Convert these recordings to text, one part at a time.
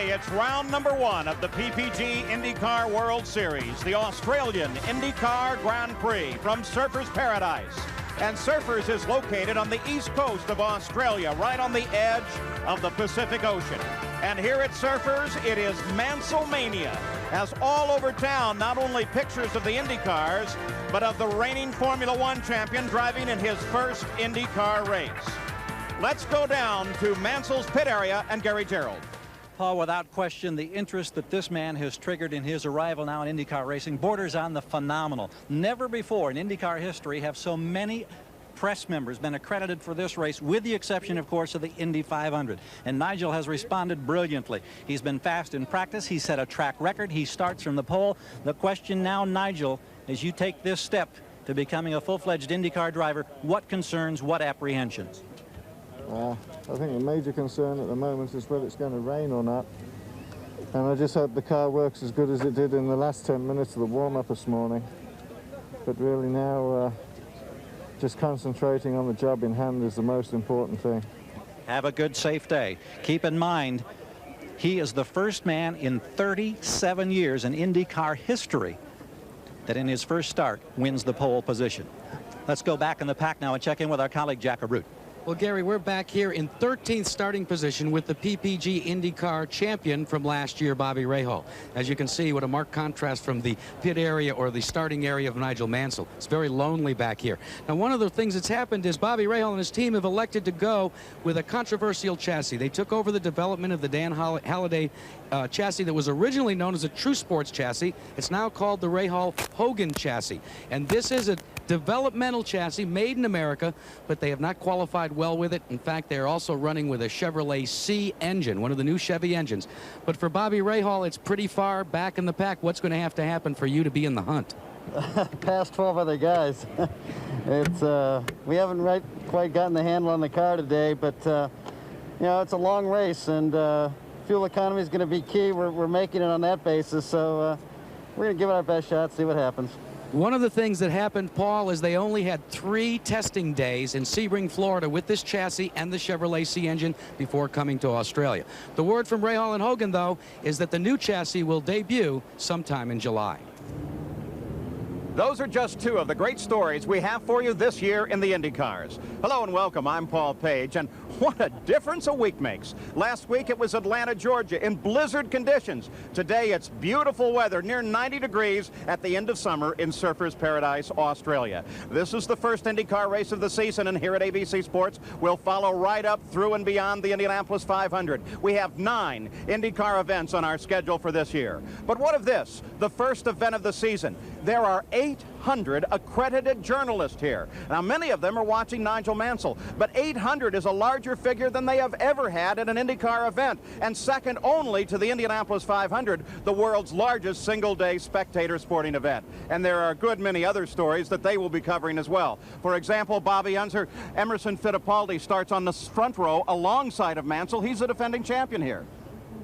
Today, it's round number 1 of the PPG Indycar World Series, the Australian Indycar Grand Prix from Surfers Paradise. And Surfers is located on the east coast of Australia, right on the edge of the Pacific Ocean. And here at Surfers, it is Mansell Mania, as all over town, not only pictures of the IndyCars, but of the reigning Formula One champion driving in his first IndyCar race. Let's go down to Mansell's pit area and Gary Gerald. Paul, without question, the interest that this man has triggered in his arrival now in IndyCar racing borders on the phenomenal. Never before in IndyCar history have so many press members been accredited for this race, with the exception, of course, of the Indy 500. And Nigel has responded brilliantly. He's been fast in practice. He set a track record. He starts from the pole. The question now, Nigel, as you take this step to becoming a full-fledged IndyCar driver, what concerns, what apprehensions? I think the major concern at the moment is whether it's going to rain or not. And I just hope the car works as good as it did in the last 10 minutes of the warm-up this morning. But really now, just concentrating on the job in hand is the most important thing. Have a good, safe day. Keep in mind, he is the first man in 37 years in IndyCar history that in his first start wins the pole position. Let's go back in the pack now and check in with our colleague Jack Arute. Well, Gary, we're back here in 13th starting position with the PPG IndyCar champion from last year, Bobby Rahal. As you can see, what a marked contrast from the pit area or the starting area of Nigel Mansell. It's very lonely back here. Now, one of the things that's happened is Bobby Rahal and his team have elected to go with a controversial chassis. They took over the development of the Dan Halliday chassis that was originally known as a True Sports chassis. It's now called the Rahal Hogan chassis. And this is a developmental chassis made in America, but they have not qualified well with it. In fact, they're also running with a Chevrolet C engine, one of the new Chevy engines. But for Bobby Rahal, it's pretty far back in the pack. What's going to have to happen for you to be in the hunt? Past 12 other guys. We haven't quite gotten the handle on the car today, but you know, it's a long race, and fuel economy is going to be key. We're making it on that basis, so we're going to give it our best shot, see what happens. One of the things that happened, Paul, is they only had 3 testing days in Sebring, Florida with this chassis and the Chevrolet C engine before coming to Australia. The word from Rahal and Hogan, though, is that the new chassis will debut sometime in July. Those are just 2 of the great stories we have for you this year in the IndyCars. Hello and welcome. I'm Paul Page, and what a difference a week makes. Last week it was Atlanta, Georgia in blizzard conditions. Today it's beautiful weather, near 90 degrees at the end of summer in Surfers Paradise, Australia. This is the first IndyCar race of the season, and here at ABC Sports we'll follow right up through and beyond the Indianapolis 500. We have 9 IndyCar events on our schedule for this year. But what of this, the first event of the season? There are 800 accredited journalists here. Now, many of them are watching Nigel Mansell, but 800 is a larger figure than they have ever had at an IndyCar event, and second only to the Indianapolis 500, the world's largest single-day spectator sporting event. And there are a good many other stories that they will be covering as well. For example, Bobby Unser, Emerson Fittipaldi starts on the front row alongside of Mansell. He's the defending champion here.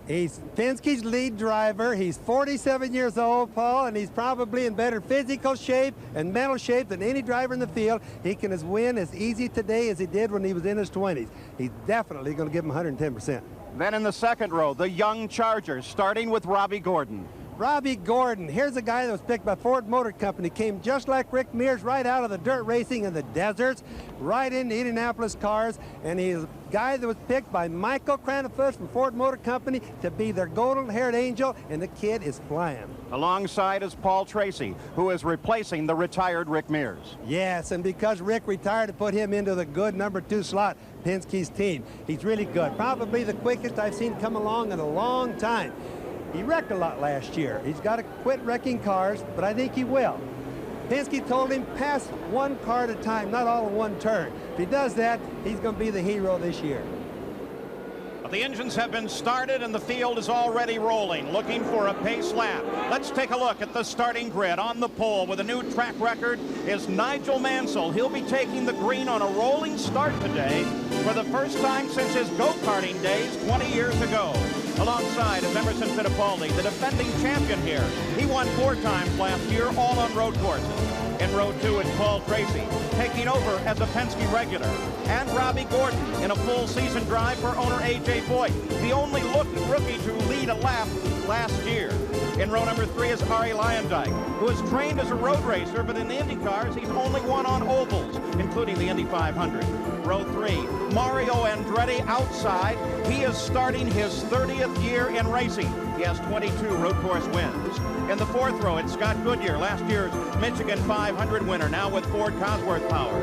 He's Penske's lead driver. He's 47 years old, Paul, and he's probably in better physical shape and mental shape than any driver in the field. He can win as easy today as he did when he was in his 20s. He's definitely going to give him 110%. Then in the second row, the young Chargers, starting with Robbie Gordon. Robbie Gordon, here's a guy that was picked by Ford Motor Company, came just like Rick Mears right out of the dirt racing in the deserts, right into Indianapolis cars, and he's a guy that was picked by Michael Cranafus from Ford Motor Company to be their golden-haired angel, and the kid is flying. Alongside is Paul Tracy, who is replacing the retired Rick Mears. Yes, and because Rick retired, to put him into the good number 2 slot, Penske's team. He's really good, probably the quickest I've seen come along in a long time. He wrecked a lot last year. He's got to quit wrecking cars, but I think he will. Penske told him, pass 1 car at a time, not all in 1 turn. If he does that, he's going to be the hero this year. Well, the engines have been started and the field is already rolling, looking for a pace lap. Let's take a look at the starting grid. On the pole with a new track record is Nigel Mansell. He'll be taking the green on a rolling start today for the first time since his go-karting days 20 years ago. Alongside is Emerson Fittipaldi, the defending champion here. He won 4 times last year, all on road courses. In row 2, it's Paul Tracy, taking over as a Penske regular. And Robbie Gordon in a full season drive for owner A.J. Foyt, the only rookie to lead a lap last year. In row number 3 is Ari Luyendyk, who is trained as a road racer, but in the IndyCars, he's only won on ovals, including the Indy 500. Row 3, Mario Andretti outside. He is starting his 30th year in racing. He has 22 road course wins. In the 4th row, it's Scott Goodyear, last year's Michigan 500 winner, now with Ford Cosworth Power.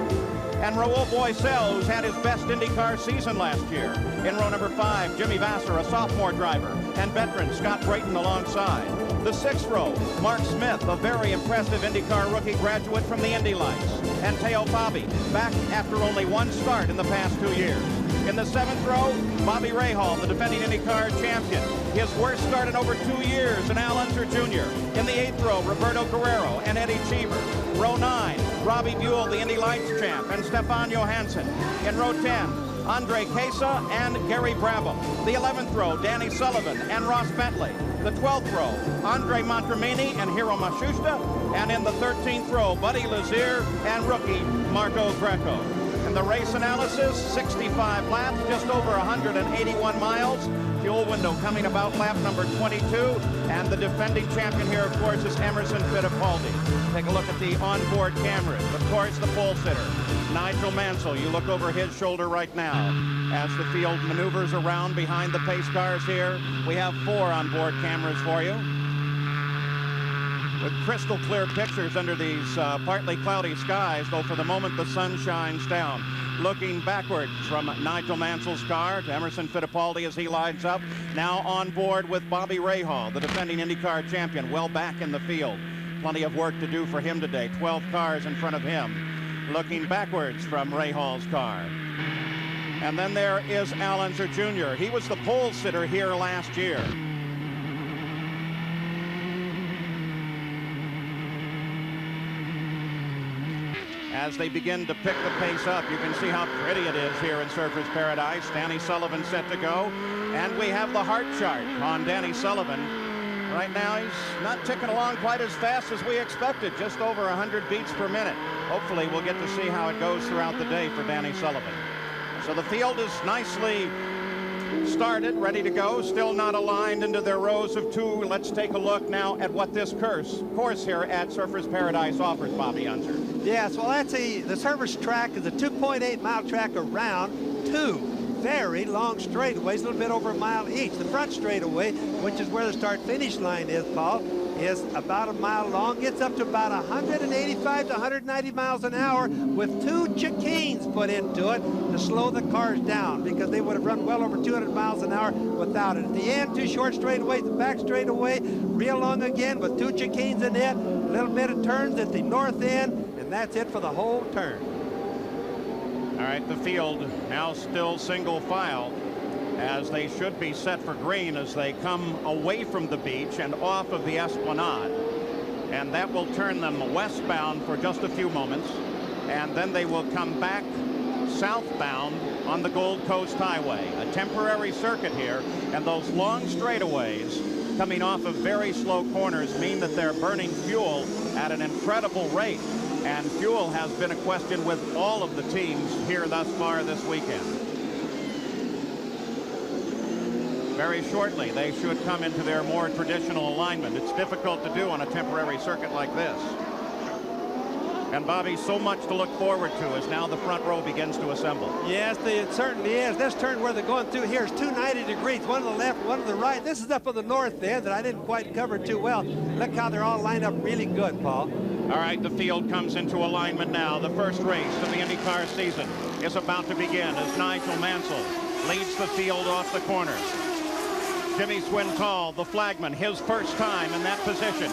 And Raul Boisel, who's had his best IndyCar season last year. In row number 5, Jimmy Vasser, a sophomore driver, and veteran Scott Brayton alongside. The 6th row, Mark Smith, a very impressive IndyCar rookie graduate from the Indy Lights. And Teo Fabi, back after only 1 start in the past 2 years. In the 7th row, Bobby Rahal, the defending IndyCar champion. His worst start in over 2 years, and Al Unser Jr. In the 8th row, Roberto Guerrero and Eddie Cheever. Row 9, Robbie Buell, the Indy Lights champ, and Stefan Johansson. In row 10, Andre Kesa and Gary Brabham. The 11th row, Danny Sullivan and Ross Bentley. The 12th row, Andre Montremini and Hiro Matsushita. And in the 13th row, Buddy Lazier and rookie Marco Greco. And the race analysis, 65 laps, just over 181 miles. Fuel window coming about lap number 22. And the defending champion here, of course, is Emerson Fittipaldi. Take a look at the onboard cameras. Of course, the pole sitter, Nigel Mansell. You look over his shoulder right now as the field maneuvers around behind the pace cars here. We have 4 onboard cameras for you, with crystal clear pictures under these partly cloudy skies, though for the moment the sun shines down. Looking backwards from Nigel Mansell's car to Emerson Fittipaldi as he lines up. Now on board with Bobby Rahal, the defending IndyCar champion, well back in the field. Plenty of work to do for him today. 12 cars in front of him. Looking backwards from Rahal's car. And then there is Al Unser Jr. He was the pole sitter here last year. As they begin to pick the pace up, you can see how pretty it is here in Surfers Paradise. Danny Sullivan set to go. And we have the heart chart on Danny Sullivan. Right now, he's not ticking along quite as fast as we expected, just over 100 beats per minute. Hopefully, we'll get to see how it goes throughout the day for Danny Sullivan. So the field is nicely started, ready to go, still not aligned into their rows of 2. Let's take a look now at what this course here at Surfers Paradise offers, Bobby Unser. Yes, well, that's the Surfers track is a 2.8-mile track around 2 very long straightaways, a little bit over a mile each. The front straightaway, which is where the start-finish line is, Paul, is about a mile long. Gets up to about 185 to 190 miles an hour with 2 chicanes put into it to slow the cars down, because they would have run well over 200 miles an hour without it. At the end, 2 short straightaways, the back straightaway, real long again with 2 chicanes in it, a little bit of turns at the north end, and that's it for the whole turn. All right, the field now still single file, as they should be set for green as they come away from the beach and off of the Esplanade. And that will turn them westbound for just a few moments, and then they will come back southbound on the Gold Coast Highway. A temporary circuit here, and those long straightaways coming off of very slow corners mean that they're burning fuel at an incredible rate. And fuel has been a question with all of the teams here thus far this weekend. Very shortly, they should come into their more traditional alignment. It's difficult to do on a temporary circuit like this. And Bobby, so much to look forward to as now the front row begins to assemble. Yes, it certainly is. This turn where they're going through here is 290 degrees, one to the left, one to the right. This is up on the north end that I didn't quite cover too well. Look how they're all lined up really good, Paul. All right, the field comes into alignment now. The first race of the IndyCar season is about to begin as Nigel Mansell leads the field off the corner. Jimmy Swintal, the flagman, his first time in that position.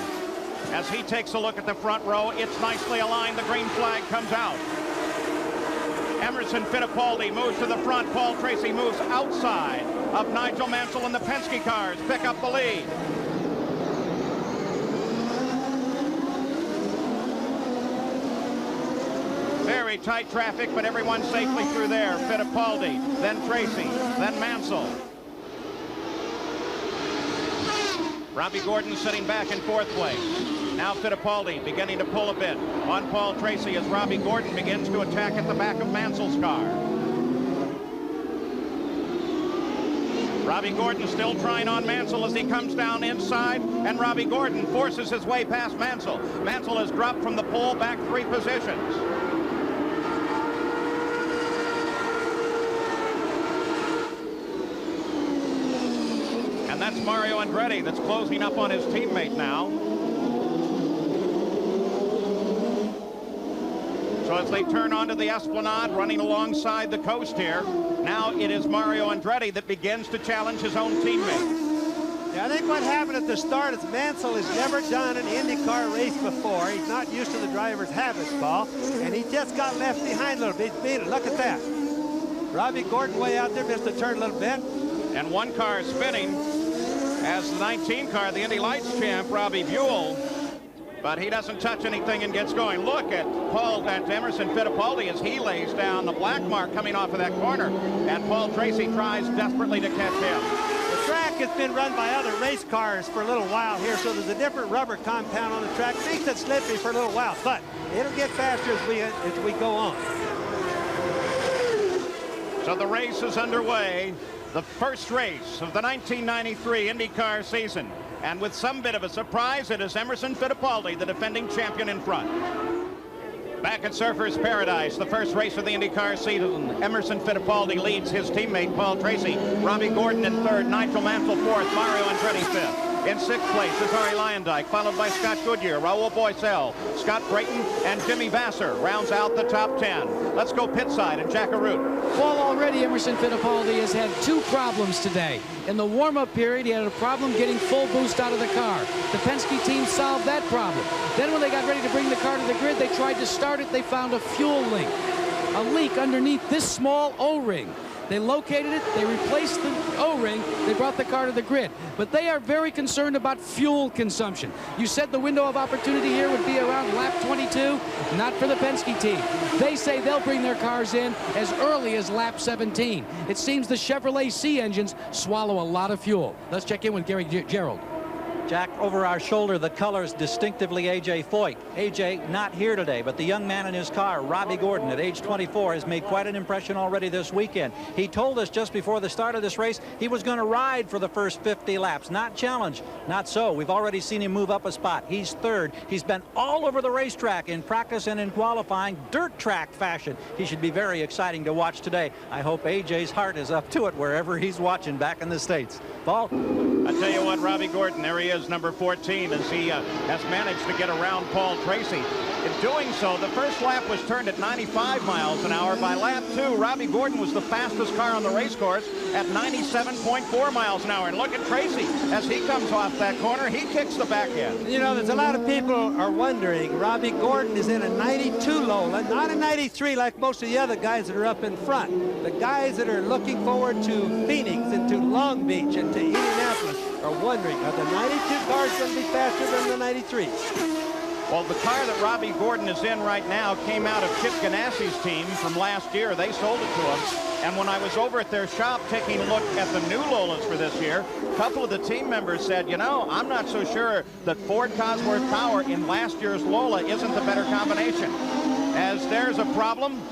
As he takes a look at the front row, it's nicely aligned. The green flag comes out. Emerson Fittipaldi moves to the front. Paul Tracy moves outside of Nigel Mansell, and the Penske cars pick up the lead. Very tight traffic, but everyone safely through there. Fittipaldi, then Tracy, then Mansell. Robbie Gordon sitting back in 4th place. Now Fittipaldi beginning to pull a bit on Paul Tracy as Robbie Gordon begins to attack at the back of Mansell's car. Robbie Gordon still trying on Mansell as he comes down inside, and Robbie Gordon forces his way past Mansell. Mansell has dropped from the pole back 3 positions. And that's Mario Andretti that's closing up on his teammate now. So as they turn onto the Esplanade, running alongside the coast here, now it is Mario Andretti that begins to challenge his own teammate. Yeah, I think what happened at the start is Mansell has never done an IndyCar race before. He's not used to the driver's habits, Paul, and he just got left behind a little bit. He's beat it. Look at that. Robbie Gordon way out there, missed a turn a little bit. And one car spinning as the 19 car, the Indy Lights champ, Robbie Buell. But he doesn't touch anything and gets going. Look at Emerson Fittipaldi as he lays down the black mark coming off of that corner. And Paul Tracy tries desperately to catch him. The track has been run by other race cars for a little while here, so there's a different rubber compound on the track. Makes it slippery for a little while, but it'll get faster as we go on. So the race is underway. The first race of the 1993 IndyCar season. And with some bit of a surprise, it is Emerson Fittipaldi, the defending champion, in front. Back at Surfers Paradise, the first race of the IndyCar season, Emerson Fittipaldi leads his teammate Paul Tracy. Robbie Gordon in 3rd, Nigel Mansell 4th, Mario Andretti 5th. In 6th place is Ari Lyondike, followed by Scott Goodyear, Raul Boisel, Scott Brayton, and Jimmy Vasser rounds out the top 10. Let's go pit side and Jack Arute. Well, already Emerson Fittipaldi has had 2 problems today. In the warm-up period, he had a problem getting full boost out of the car. The Penske team solved that problem. Then when they got ready to bring the car to the grid, they tried to start it. They found a fuel leak. A leak underneath this small O-ring. They located it, they replaced the O-ring, they brought the car to the grid. But they are very concerned about fuel consumption. You said the window of opportunity here would be around lap 22. Not for the Penske team. They say they'll bring their cars in as early as lap 17. It seems the Chevrolet C engines swallow a lot of fuel. Let's check in with Gary Gerald. Jack, over our shoulder, the colors distinctively A.J. Foyt. A.J. not here today, but the young man in his car, Robbie Gordon, at age 24, has made quite an impression already this weekend. He told us just before the start of this race he was going to ride for the first 50 laps, not challenge. Not so. We've already seen him move up a spot. He's 3rd. He's been all over the racetrack in practice and in qualifying, dirt track fashion. He should be very exciting to watch today. I hope A.J.'s heart is up to it wherever he's watching back in the States. Paul? I tell you what, Robbie Gordon, there he is, number 14, as he has managed to get around Paul Tracy. In doing so, the first lap was turned at 95 miles an hour. By lap 2, Robbie Gordon was the fastest car on the race course at 97.4 miles an hour. And look at Tracy as he comes off that corner. He kicks the back end. You know, there's a lot of people are wondering. Robbie Gordon is in a 92 Lola, not a 93 like most of the other guys that are up in front. The guys that are looking forward to Phoenix and to Long Beach and to Indianapolis are wondering, are the 92 cars going to be faster than the 93? Well, the car that Robbie Gordon is in right now came out of Chip Ganassi's team from last year. They sold it to him. And when I was over at their shop taking a look at the new Lolas for this year, a couple of the team members said, you know, I'm not so sure that Ford Cosworth Power in last year's Lola isn't the better combination. As there's a problem,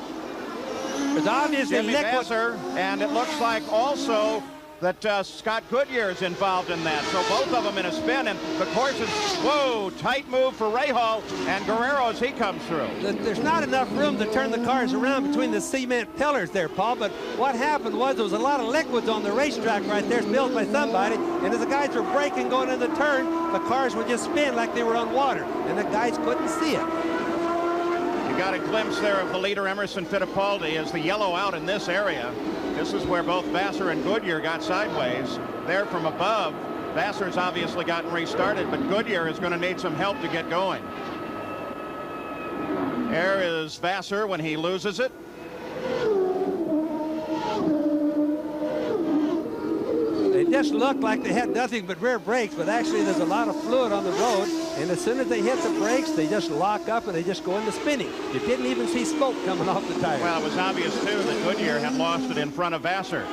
it's obviously Jimmy Vasser, and it looks like also that Scott Goodyear is involved in that. So both of them in a spin, and the course is, whoa, tight move for Rahal and Guerrero as he comes through. There's not enough room to turn the cars around between the cement pillars there, Paul, but what happened was there was a lot of liquids on the racetrack right there spilled by somebody, and as the guys were braking going in the turn, the cars would just spin like they were on water, and the guys couldn't see it. You got a glimpse there of the leader, Emerson Fittipaldi, as the yellow out in this area. This is where both Vasser and Goodyear got sideways. There from above, Vasser's obviously gotten restarted, but Goodyear is going to need some help to get going. There is Vasser when he loses it. They just looked like they had nothing but rear brakes, but actually there's a lot of fluid on the road, and as soon as they hit the brakes, they just lock up and they just go into spinning. You didn't even see smoke coming off the tire. Well, it was obvious, too, that Goodyear had lost it in front of Vasser.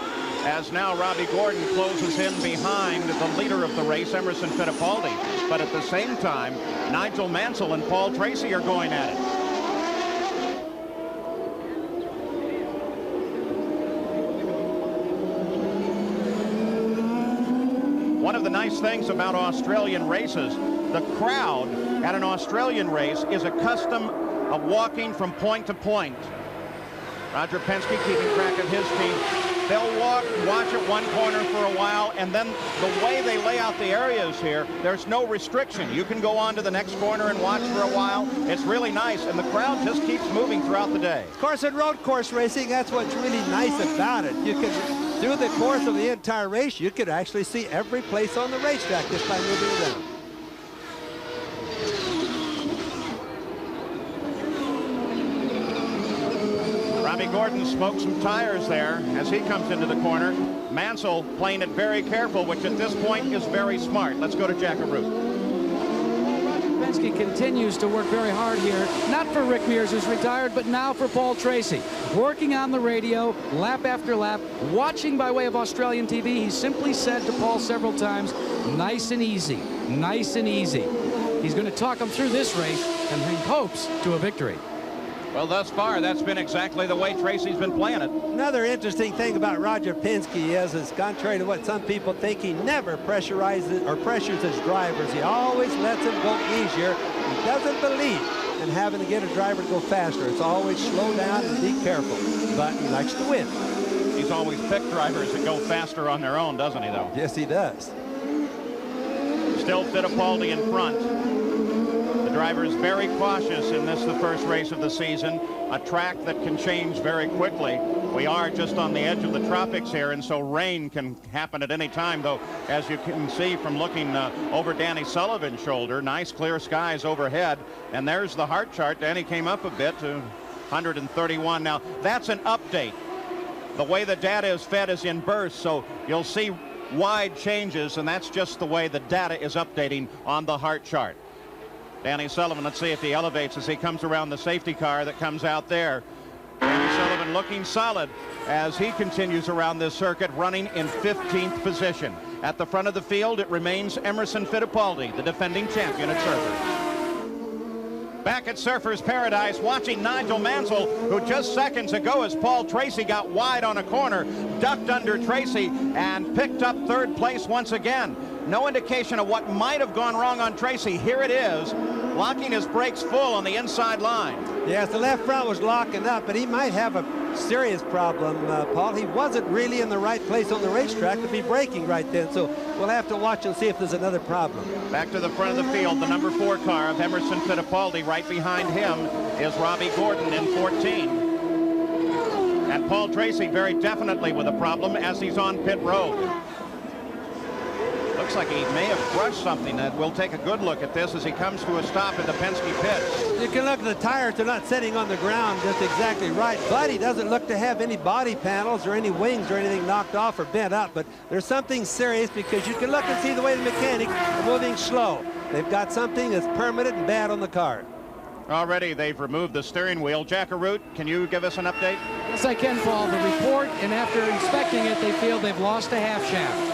as now Robbie Gordon closes in behind the leader of the race, Emerson Fittipaldi. But at the same time, Nigel Mansell and Paul Tracy are going at it. One of the nice things about Australian races, the crowd at an Australian race is accustomed of walking from point to point. Roger Penske keeping track of his team. They'll watch at one corner for a while, and then the way they lay out the areas here, there's no restriction. You can go on to the next corner and watch for a while. It's really nice, and the crowd just keeps moving throughout the day. Of course, in road course racing, that's what's really nice about it. You can, through the course of the entire race, you could actually see every place on the racetrack just by moving around. Robbie Gordon smoked some tires there as he comes into the corner. Mansell playing it very careful, which at this point is very smart. Let's go to Jack Arute. Penske continues to work very hard here, not for Rick Mears, who's retired, but now for Paul Tracy. Working on the radio, lap after lap, watching by way of Australian TV. He simply said to Paul several times, nice and easy, nice and easy. He's going to talk him through this race, and he hopes to a victory. Well, thus far, that's been exactly the way Tracy's been playing it. Another interesting thing about Roger Penske is contrary to what some people think, he never pressurizes or pressures his drivers. He always lets them go easier. He doesn't believe in having to get a driver to go faster. It's always slow down and be careful. But he likes to win. He's always picked drivers that go faster on their own, doesn't he, though? Yes, he does. Still Fittipaldi in front. The driver is very cautious in this, the first race of the season, a track that can change very quickly. We are just on the edge of the tropics here, and so rain can happen at any time, though, as you can see from looking over Danny Sullivan's shoulder, nice clear skies overhead, and there's the heart chart. Danny came up a bit to 131. Now, that's an update. The way the data is fed is in bursts, so you'll see wide changes, and that's just the way the data is updating on the heart chart. Danny Sullivan, let's see if he elevates as he comes around the safety car that comes out there. Danny Sullivan looking solid as he continues around this circuit, running in 15th position. At the front of the field, it remains Emerson Fittipaldi, the defending champion at Surfers. Back at Surfers Paradise, watching Nigel Mansell, who just seconds ago, as Paul Tracy got wide on a corner, ducked under Tracy and picked up third place once again. No indication of what might have gone wrong on Tracy. Here it is, locking his brakes full on the inside line. Yes, the left front was locking up, but he might have a serious problem, Paul. He wasn't really in the right place on the racetrack to be braking right then, so we'll have to watch and see if there's another problem. Back to the front of the field, the number 4 car of Emerson Fittipaldi. Right behind him is Robbie Gordon in 14. And Paul Tracy very definitely with a problem as he's on pit road. Looks like he may have crushed something. We'll take a good look at this as he comes to a stop in the Penske pits. You can look at the tires. They're not sitting on the ground just exactly right, but he doesn't look to have any body panels or any wings or anything knocked off or bent up. But there's something serious because you can look and see the way the mechanics are moving slow. They've got something that's permanent and bad on the car. Already they've removed the steering wheel. Jack Arute, can you give us an update? Yes, I can, Paul. The report, and after inspecting it, they feel they've lost a half shaft.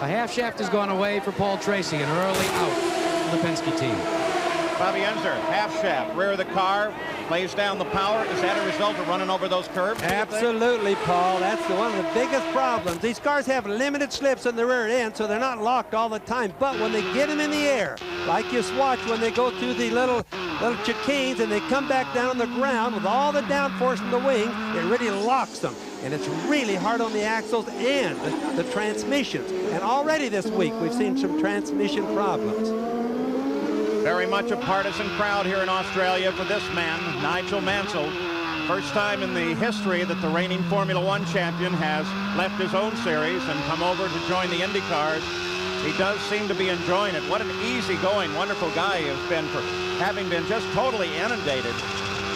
A half shaft has gone away for Paul Tracy, an early out for the Penske team. Bobby Unser, half shaft, rear of the car, lays down the power. Is that a result of running over those curves? Absolutely, Paul. That's one of the biggest problems. These cars have limited slips in the rear end, so they're not locked all the time. But when they get them in the air, like you watch when they go through the little chicanes and they come back down on the ground with all the downforce from the wing, it really locks them. And it's really hard on the axles and the transmissions. And already this week, we've seen some transmission problems. Very much a partisan crowd here in Australia for this man, Nigel Mansell. First time in the history that the reigning Formula One champion has left his own series and come over to join the Indycars. He does seem to be enjoying it. What an easy-going, wonderful guy he has been for having been just totally inundated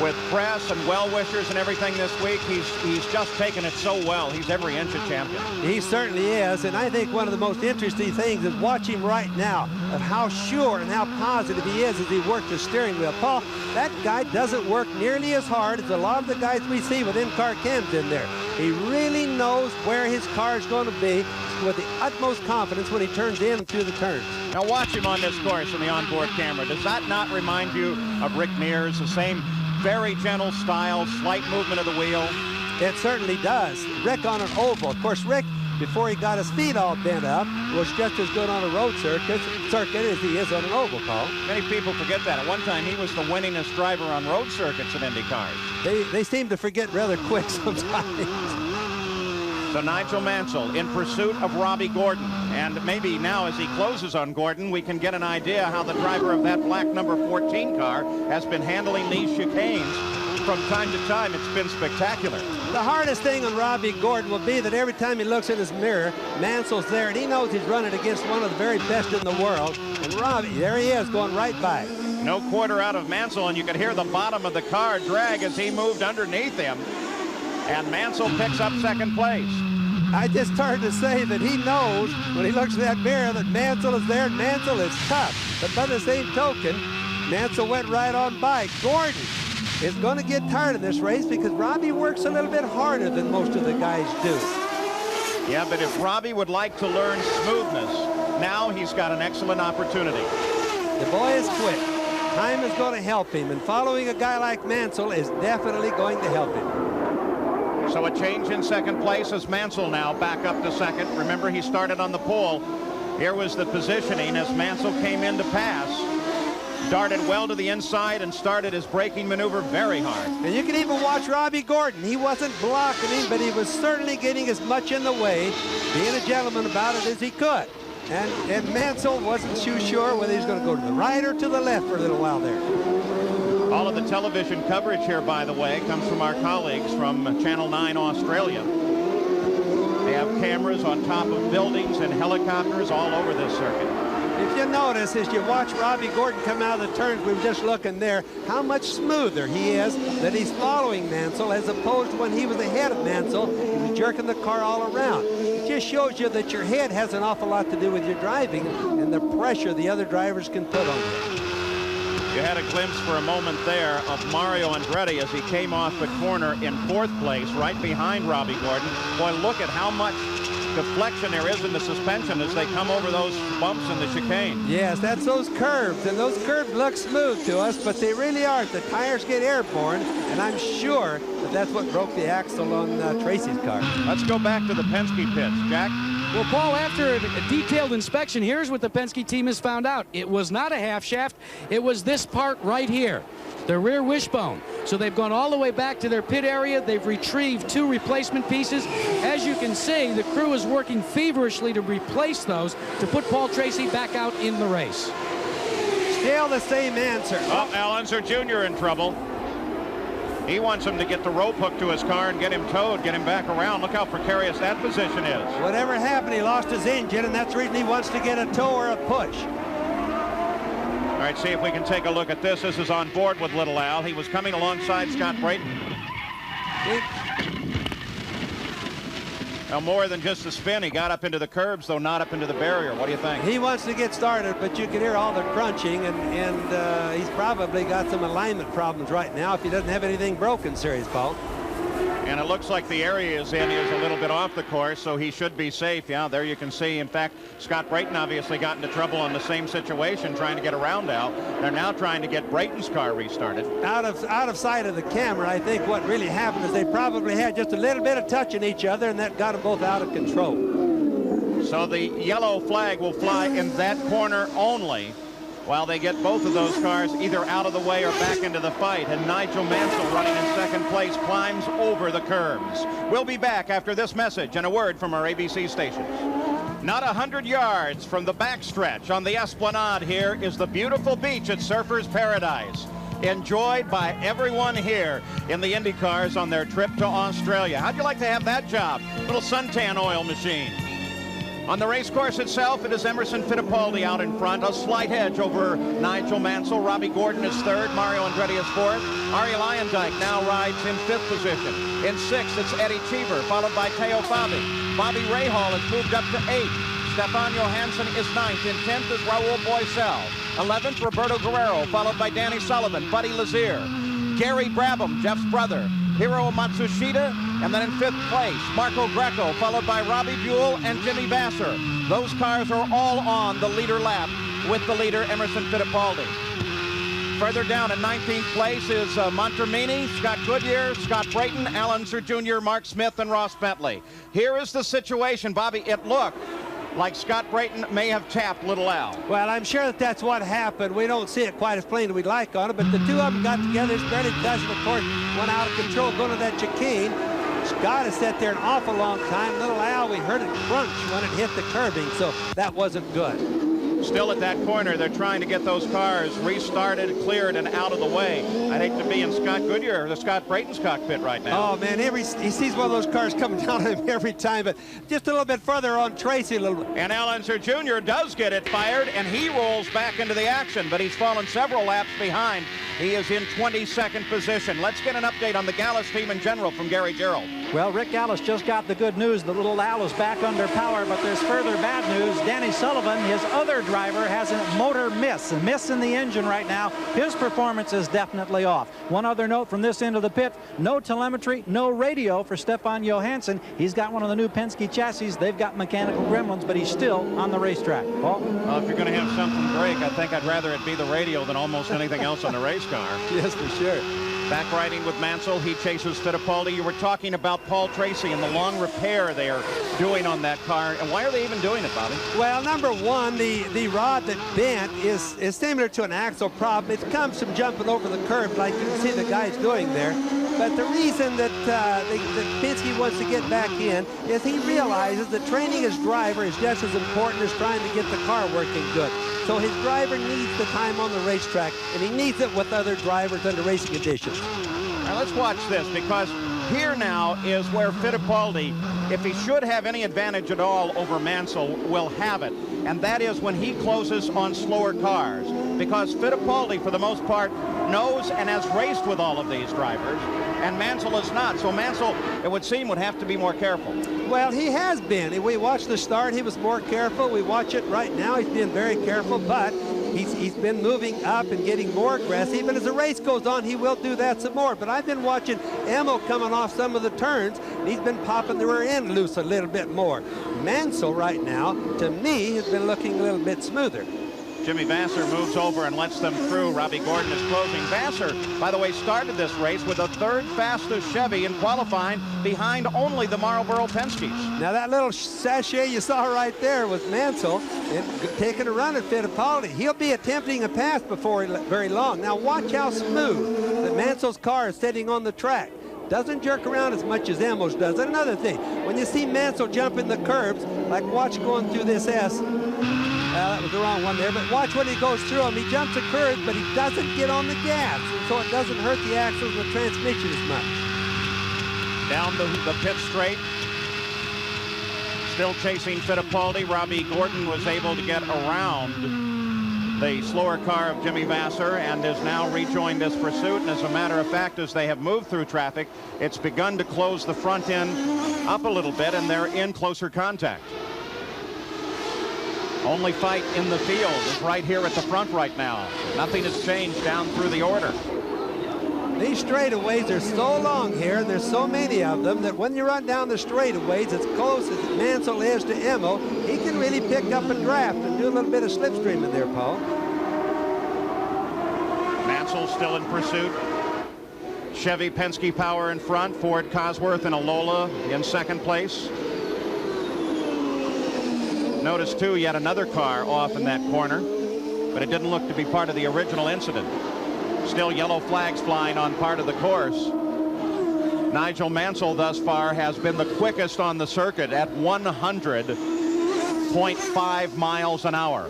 with press and well-wishers and everything this week. He's just taken it so well. He's every inch a champion. He certainly is, and I think one of the most interesting things is watch him right now of how sure and how positive he is as he works the steering wheel. Paul, that guy doesn't work nearly as hard as a lot of the guys we see with in-car cams in there. He really knows where his car is going to be with the utmost confidence when he turns in and through the turns. Now watch him on this course in the onboard camera. Does that not remind you of Rick Mears? The same very gentle style, slight movement of the wheel. It certainly does. Rick on an oval. Of course, Rick, before he got his feet all bent up, was just as good on a road circuit as he is on an oval, Paul. Many people forget that. At one time, he was the winningest driver on road circuits at Indy cars. They seem to forget rather quick sometimes. So Nigel Mansell in pursuit of Robbie Gordon. And maybe now as he closes on Gordon, we can get an idea how the driver of that black number 14 car has been handling these chicanes. From time to time, it's been spectacular. The hardest thing on Robbie Gordon will be that every time he looks in his mirror, Mansell's there, and he knows he's running against one of the very best in the world. And Robbie, there he is, going right by. No quarter out of Mansell, and you could hear the bottom of the car drag as he moved underneath him. And Mansell picks up second place. I just started to say that he knows when he looks in that mirror that Mansell is there, and Mansell is tough. But by the same token, Mansell went right on by. Gordon is going to get tired of this race because Robbie works a little bit harder than most of the guys do. Yeah, but if Robbie would like to learn smoothness, now he's got an excellent opportunity. The boy is quick. Time is going to help him, and following a guy like Mansell is definitely going to help him. So a change in second place as Mansell now back up to second. Remember, he started on the pole. Here was the positioning as Mansell came in to pass. Darted well to the inside and started his braking maneuver very hard. And you can even watch Robbie Gordon. He wasn't blocking him, but he was certainly getting as much in the way, being a gentleman about it as he could. And Mansell wasn't too sure whether he was going to go to the right or to the left for a little while there. All of the television coverage here, by the way, comes from our colleagues from Channel 9 Australia. They have cameras on top of buildings and helicopters all over this circuit. If you notice, as you watch Robbie Gordon come out of the turns, we were just looking there, how much smoother he is that he's following Mansell, as opposed to when he was ahead of Mansell, he was jerking the car all around. It just shows you that your head has an awful lot to do with your driving and the pressure the other drivers can put on you. You had a glimpse for a moment there of Mario Andretti as he came off the corner in fourth place, right behind Robbie Gordon. Boy, look at how much deflection there is in the suspension as they come over those bumps in the chicane. Yes, that's those curves, and those curves look smooth to us, but they really aren't. The tires get airborne, and I'm sure that that's what broke the axle on Tracy's car. Let's go back to the Penske pits. Jack? Well, Paul, after a detailed inspection, here's what the Penske team has found out. It was not a half shaft. It was this part right here, the rear wishbone. So they've gone all the way back to their pit area. They've retrieved 2 replacement pieces. As you can see, the crew is working feverishly to replace those to put Paul Tracy back out in the race. Still the same answer. Oh, Al Unser Jr. in trouble. He wants him to get the rope hook to his car and get him towed, get him back around. Look how precarious that position is. Whatever happened, he lost his engine, and that's the reason he wants to get a tow or a push. All right, see if we can take a look at this. This is on board with Little Al. He was coming alongside Scott Brayton. Now, more than just a spin, he got up into the curbs, though not up into the barrier. What do you think? He wants to get started, but you can hear all the crunching, and he's probably got some alignment problems right now if he doesn't have anything broken, serious, Paul. And it looks like the area he's in is a little bit off the course, so he should be safe. Yeah, there you can see. In fact, Scott Brayton obviously got into trouble on the same situation trying to get around Al. They're now trying to get Brayton's car restarted. Out of sight of the camera, I think what really happened is they probably had just a little bit of touching each other, and that got them both out of control. So the yellow flag will fly in that corner only, while they get both of those cars either out of the way or back into the fight. And Nigel Mansell, running in second place, climbs over the curbs. We'll be back after this message and a word from our ABC stations. Not 100 yards from the backstretch on the Esplanade here is the beautiful beach at Surfers Paradise, enjoyed by everyone here in the Indy cars on their trip to Australia. How'd you like to have that job? Little suntan oil machine. On the race course itself, it is Emerson Fittipaldi out in front. A slight edge over Nigel Mansell. Robbie Gordon is third. Mario Andretti is fourth. Ari Leyendijk now rides in fifth position. In sixth, it's Eddie Cheever, followed by Teo Fabi. Bobby Rahal has moved up to eighth. Stefan Johansson is ninth. In 10th is Raul Boisel. 11th, Roberto Guerrero, followed by Danny Sullivan, Buddy Lazier, Gary Brabham, Jeff's brother, Hiro Matsushita, and then in 5th place, Marco Greco, followed by Robbie Buell and Jimmy Vasser. Those cars are all on the leader lap with the leader, Emerson Fittipaldi. Further down in 19th place is Montermini, Scott Goodyear, Scott Brayton, Alan Sir Jr., Mark Smith, and Ross Bentley. Here is the situation, Bobby. It looked like Scott Brayton may have tapped Little Al. Well, I'm sure that that's what happened. We don't see it quite as plain as we'd like on it, but the two of them got together. It's barely touched. Of course, went out of control going to that chicane. Scott has sat there an awful long time. Little Al, we heard it crunch when it hit the curbing, so that wasn't good. Still at that corner, they're trying to get those cars restarted, cleared, and out of the way. I'd hate to be in Scott Goodyear or the Scott Brayton's cockpit right now. Oh, man, he sees one of those cars coming down on him every time, but just a little bit further on Tracy a little bit. And Alan Sir Jr. does get it fired, and he rolls back into the action, but he's fallen several laps behind. He is in 22nd position. Let's get an update on the Gallus team in general from Gary Gerald. Well, Rick Gallus just got the good news. The Little Al is back under power, but there's further bad news. Danny Sullivan, his other driver, has a motor miss in the engine right now. His performance is definitely off. One other note from this end of the pit, no telemetry, no radio for Stefan Johansson. He's got one of the new Penske chassis. They've got mechanical gremlins, but he's still on the racetrack. Paul? Well, if you're going to have something break, I think I'd rather it be the radio than almost anything else on the race car. Yes, for sure. Back riding with Mansell, he chases Fittipaldi. You were talking about Paul Tracy and the long repair they are doing on that car. And why are they even doing it, Bobby? Well, number one, the rod that bent is similar to an axle problem. It comes from jumping over the curb like you can see the guys doing there. But the reason that Penske wants to get back in is he realizes that training his driver is just as important as trying to get the car working good. So his driver needs the time on the racetrack, and he needs it with other drivers under racing conditions. Now let's watch this, because here now is where Fittipaldi, if he should have any advantage at all over Mansell, will have it. And that is when he closes on slower cars. Because Fittipaldi, for the most part, knows and has raced with all of these drivers, and Mansell is not. So Mansell, it would seem, would have to be more careful. Well, he has been. We watched the start. He was more careful. We watch it right now. He's being very careful, but he's been moving up and getting more aggressive. And as the race goes on, he will do that some more. But I've been watching Emil coming off some of the turns, and he's been popping the rear end loose a little bit more. Mansell right now, to me, has been looking a little bit smoother. Jimmy Vasser moves over and lets them through. Robbie Gordon is closing. Vasser, by the way, started this race with the third fastest Chevy in qualifying, behind only the Marlboro Penskes. Now that little sachet you saw right there was Mansell taking a run at Fittipaldi. He'll be attempting a pass before very long. Now watch how smooth that Mansell's car is sitting on the track. Doesn't jerk around as much as Emil's does. And another thing, when you see Mansell jumping the curbs, like watch going through this S, that was the wrong one there, but watch when he goes through them. He jumps the curves, but he doesn't get on the gas, so it doesn't hurt the axles and the transmission as much. Down the pit straight. Still chasing Fittipaldi. Robbie Gordon was able to get around the slower car of Jimmy Vasser and has now rejoined this pursuit. And as a matter of fact, as they have moved through traffic, it's begun to close the front end up a little bit, and they're in closer contact. Only fight in the field is right here at the front right now. Nothing has changed down through the order. These straightaways are so long here, and there's so many of them, that when you run down the straightaways, as close as Mansell is to Emil, he can really pick up a draft and do a little bit of slipstreaming there, Paul. Mansell still in pursuit. Chevy Penske Power in front. Ford Cosworth and Alola in second place. Notice, too, yet another car off in that corner, but it didn't look to be part of the original incident. Still yellow flags flying on part of the course. Nigel Mansell thus far has been the quickest on the circuit at 100.5 miles an hour.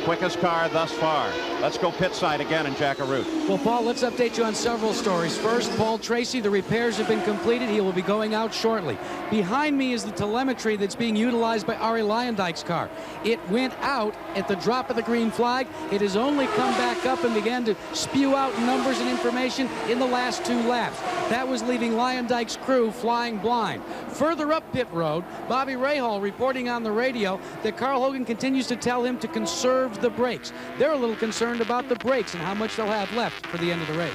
Quickest car thus far. Let's go pit side again in Jackaroo. Well, Paul, let's update you on several stories. First, Paul Tracy, the repairs have been completed. He will be going out shortly. Behind me is the telemetry that's being utilized by Arie Luyendyk's car. It went out at the drop of the green flag. It has only come back up and began to spew out numbers and information in the last 2 laps. That was leaving Luyendyk's crew flying blind. Further up pit road, Bobby Rahal reporting on the radio that Carl Hogan continues to tell him to conserve the brakes. They're a little concerned about the brakes and how much they'll have left for the end of the race.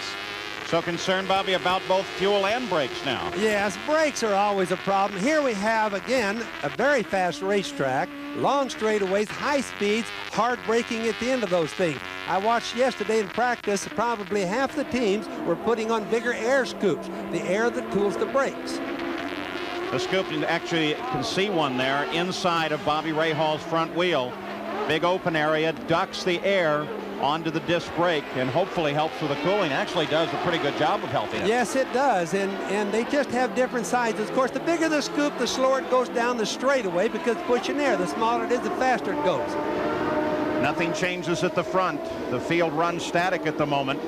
So concerned, Bobby, about both fuel and brakes now. Yes, brakes are always a problem. Here we have, again, a very fast racetrack, long straightaways, high speeds, hard braking at the end of those things. I watched yesterday in practice, probably half the teams were putting on bigger air scoops, the air that cools the brakes. The scoop, you actually can see one there inside of Bobby Rahal's front wheel. Big open area, ducts the air onto the disc brake and hopefully helps with the cooling. Actually does a pretty good job of helping it. Yes, it does, and they just have different sizes. Of course, the bigger the scoop, the slower it goes down the straightaway because it's pushing air. The smaller it is, the faster it goes. Nothing changes at the front. The field runs static at the moment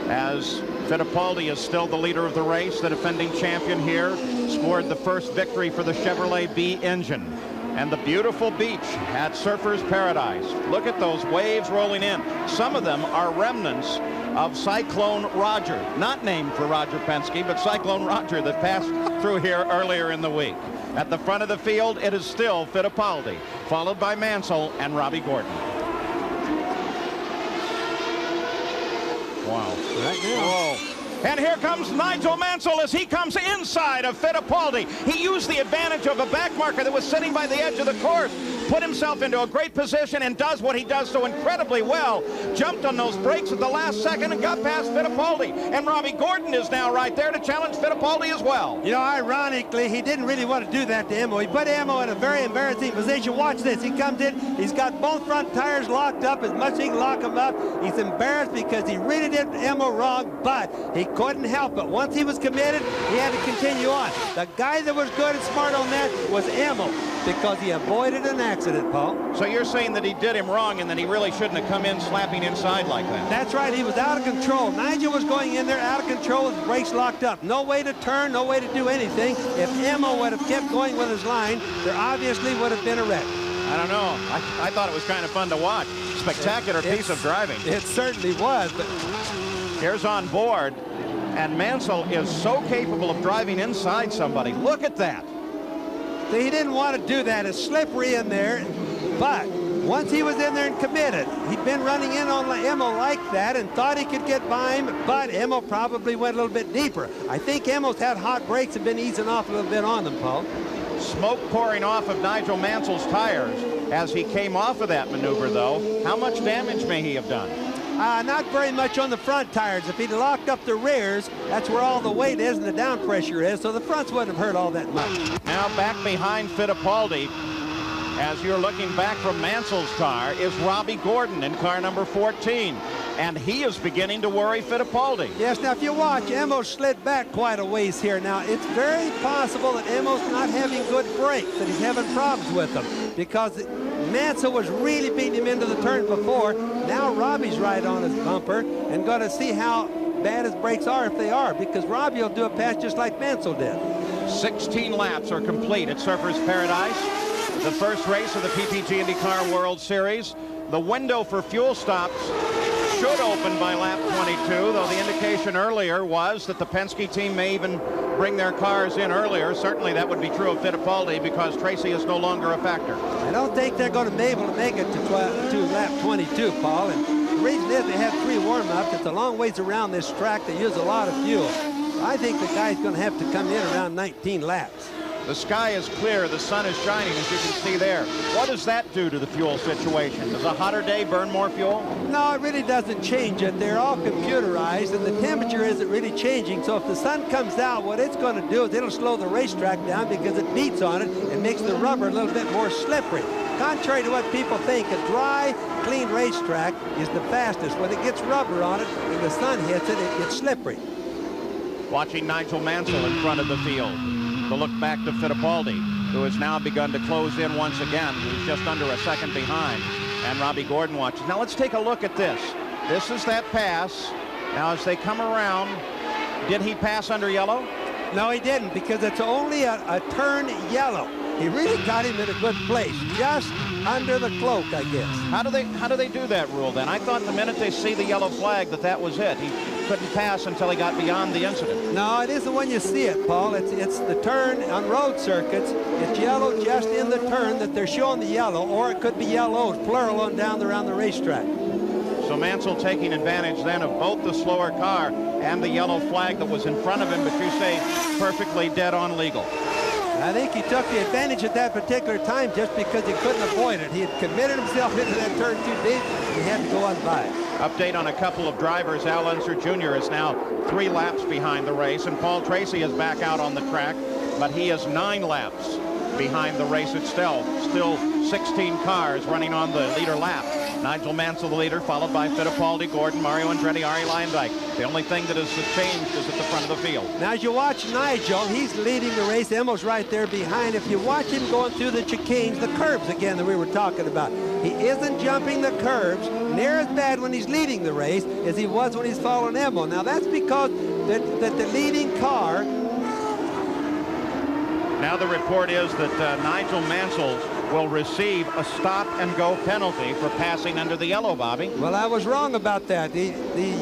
as Fittipaldi is still the leader of the race. The defending champion here scored the first victory for the Chevrolet B engine. And the beautiful beach at Surfers Paradise. Look at those waves rolling in. Some of them are remnants of Cyclone Roger, not named for Roger Penske, but Cyclone Roger that passed through here earlier in the week. At the front of the field, it is still Fittipaldi, followed by Mansell and Robbie Gordon. Wow. Right now. Whoa. And here comes Nigel Mansell as he comes inside of Fittipaldi. He used the advantage of a back marker that was sitting by the edge of the course, put himself into a great position and does what he does so incredibly well. Jumped on those brakes at the last second and got past Fittipaldi. And Robbie Gordon is now right there to challenge Fittipaldi as well. You know, ironically, he didn't really want to do that to Emo. He put Emo in a very embarrassing position. Watch this. He comes in. He's got both front tires locked up as much as he can lock them up. He's embarrassed because he really did Emo wrong, but he couldn't help it. Once he was committed, he had to continue on. The guy that was good and smart on that was Emo because he avoided an accident, Paul. So you're saying that he did him wrong and that he really shouldn't have come in slapping inside like that? That's right. He was out of control. Nigel was going in there out of control with the brakes locked up. No way to turn, no way to do anything. If Emo would have kept going with his line, there obviously would have been a wreck. I don't know. I thought it was kind of fun to watch. Spectacular piece of driving. It certainly was. But here's on board, and Mansell is so capable of driving inside somebody. Look at that. he didn't want to do that. It's slippery in there, but once he was in there and committed, he'd been running in on Emo like that and thought he could get by him, but Emo probably went a little bit deeper. I think Emo's had hot brakes and been easing off a little bit on them, Paul. Smoke pouring off of Nigel Mansell's tires as he came off of that maneuver, though. How much damage may he have done? Not very much on the front tires. If he'd locked up the rears, that's where all the weight is and the down pressure is, so the fronts wouldn't have hurt all that much. Now back behind Fittipaldi, as you're looking back from Mansell's car, is Robbie Gordon in car number 14. And he is beginning to worry Fittipaldi. Yes, now if you watch, Emo slid back quite a ways here. Now, it's very possible that Emo's not having good brakes, that he's having problems with them, because Mansell was really beating him into the turn before. Now Robbie's right on his bumper and going to see how bad his brakes are, if they are, because Robbie will do a pass just like Mansell did. 16 laps are complete at Surfers Paradise, the first race of the PPG Indycar World Series. The window for fuel stops should open by lap 22, though the indication earlier was that the Penske team may even bring their cars in earlier. Certainly that would be true of Fittipaldi because Tracy is no longer a factor. I don't think they're going to be able to make it to lap 22, Paul. And the reason is they have 3 warm-ups. It's a long ways around this track. They use a lot of fuel. I think the guy's going to have to come in around 19 laps. The sky is clear. The sun is shining, as you can see there. What does that do to the fuel situation? Does a hotter day burn more fuel? No, it really doesn't change it. They're all computerized, and the temperature isn't really changing. So if the sun comes out, what it's going to do is it'll slow the racetrack down because it beats on it and makes the rubber a little bit more slippery. Contrary to what people think, a dry, clean racetrack is the fastest. When it gets rubber on it and the sun hits it, it gets slippery. Watching Nigel Mansell in front of the field. The look back to Fittipaldi, who has now begun to close in once again. He's just under a second behind. And Robbie Gordon watches. Now let's take a look at this. This is that pass. Now, as they come around, did he pass under yellow? No, he didn't, because it's only a turn yellow. He really got him in a good place, just under the cloak, I guess. How do they do that rule then? I thought the minute they see the yellow flag that was it. He couldn't pass until he got beyond the incident. No, it isn't when you see it, Paul. It's the turn on road circuits. It's yellow just in the turn that they're showing the yellow, or it could be yellows, plural, on down around the racetrack. So Mansell taking advantage then of both the slower car and the yellow flag that was in front of him, but you say perfectly dead on legal. I think he took the advantage at that particular time just because he couldn't avoid it. He had committed himself into that turn too deep. He had to go on by. Update on a couple of drivers. Al Unser Jr. is now 3 laps behind the race, and Paul Tracy is back out on the track, but he is 9 laps behind the race itself. Still 16 cars running on the leader lap. Nigel Mansell, the leader, followed by Fittipaldi, Gordon, Mario Andretti, Arie Luyendyk. The only thing that has changed is at the front of the field. Now, as you watch Nigel, he's leading the race. Emmo's right there behind. If you watch him going through the chicanes, the curbs again that we were talking about, he isn't jumping the curbs near as bad when he's leading the race as he was when he's following Emmo. Now, that's because that the leading car. Now the report is that Nigel Mansell will receive a stop-and-go penalty for passing under the yellow, Bobby. Well, I was wrong about that. The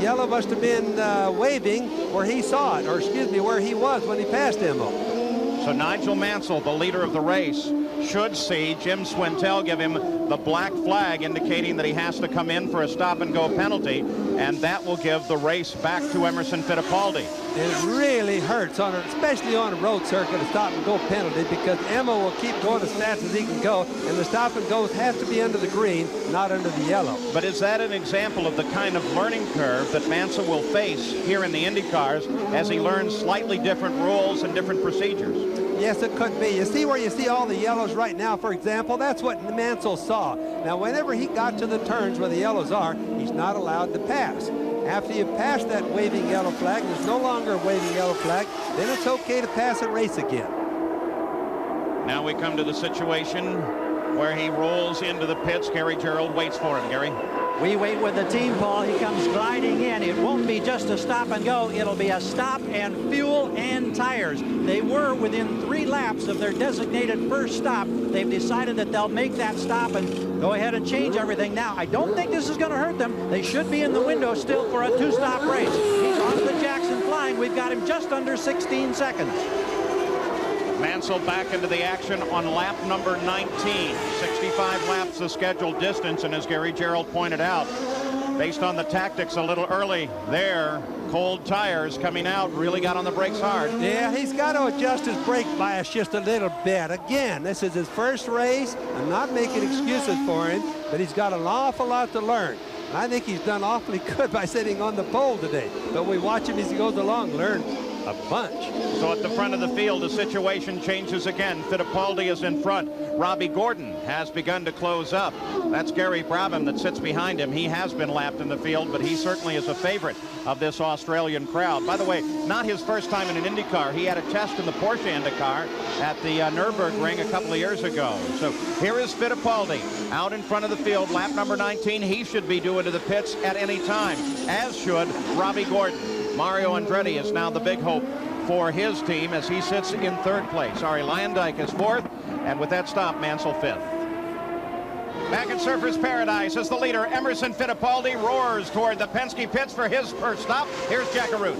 yellow must have been waving where he saw it, or excuse me, where he was when he passed Emmo. So Nigel Mansell, the leader of the race, should see Jim Swintel give him the black flag indicating that he has to come in for a stop-and-go penalty, and that will give the race back to Emerson Fittipaldi. It really hurts, especially on a road circuit, a stop-and-go penalty, because Emmo will keep going as fast as he can go, and the stop-and-goes have to be under the green, not under the yellow. But is that an example of the kind of learning curve that Mansell will face here in the IndyCars as he learns slightly different rules and different procedures? Yes, it could be. You see where you see all the yellows right now, for example? That's what Mansell saw. Now, whenever he got to the turns where the yellows are, he's not allowed to pass. After you pass that waving yellow flag, there's no longer a waving yellow flag, then it's okay to pass and race again. Now we come to the situation where he rolls into the pits. Gary Gerould waits for him. Gary? We wait with the team, Paul. He comes gliding in. It won't be just a stop and go. It'll be a stop and fuel and tires. They were within 3 laps of their designated first stop. They've decided that they'll make that stop and go ahead and change everything. Now, I don't think this is going to hurt them. They should be in the window still for a 2-stop race. He's on the Jackson flying. We've got him just under 16 seconds. Mansell back into the action on lap number 19. 65 laps the scheduled distance, and as Gary Gerould pointed out, based on the tactics a little early there, cold tires coming out, really got on the brakes hard. Yeah, he's got to adjust his brake bias just a little bit. Again, this is his first race. I'm not making excuses for him, but he's got an awful lot to learn. I think he's done awfully good by sitting on the pole today, but we watch him as he goes along, learn a bunch. So at the front of the field, the situation changes again. Fittipaldi is in front. Robbie Gordon has begun to close up. That's Gary Brabham that sits behind him. He has been lapped in the field, but he certainly is a favorite of this Australian crowd. By the way, not his first time in an IndyCar. He had a test in the Porsche IndyCar at the Nürburgring a couple of years ago. So here is Fittipaldi out in front of the field, lap number 19. He should be due into the pits at any time, as should Robbie Gordon. Mario Andretti is now the big hope for his team as he sits in 3rd place. Arie Luyendyk is 4th, and with that stop, Mansell 5th. Back in Surfers Paradise as the leader, Emerson Fittipaldi, roars toward the Penske pits for his first stop. Here's Jack Arute.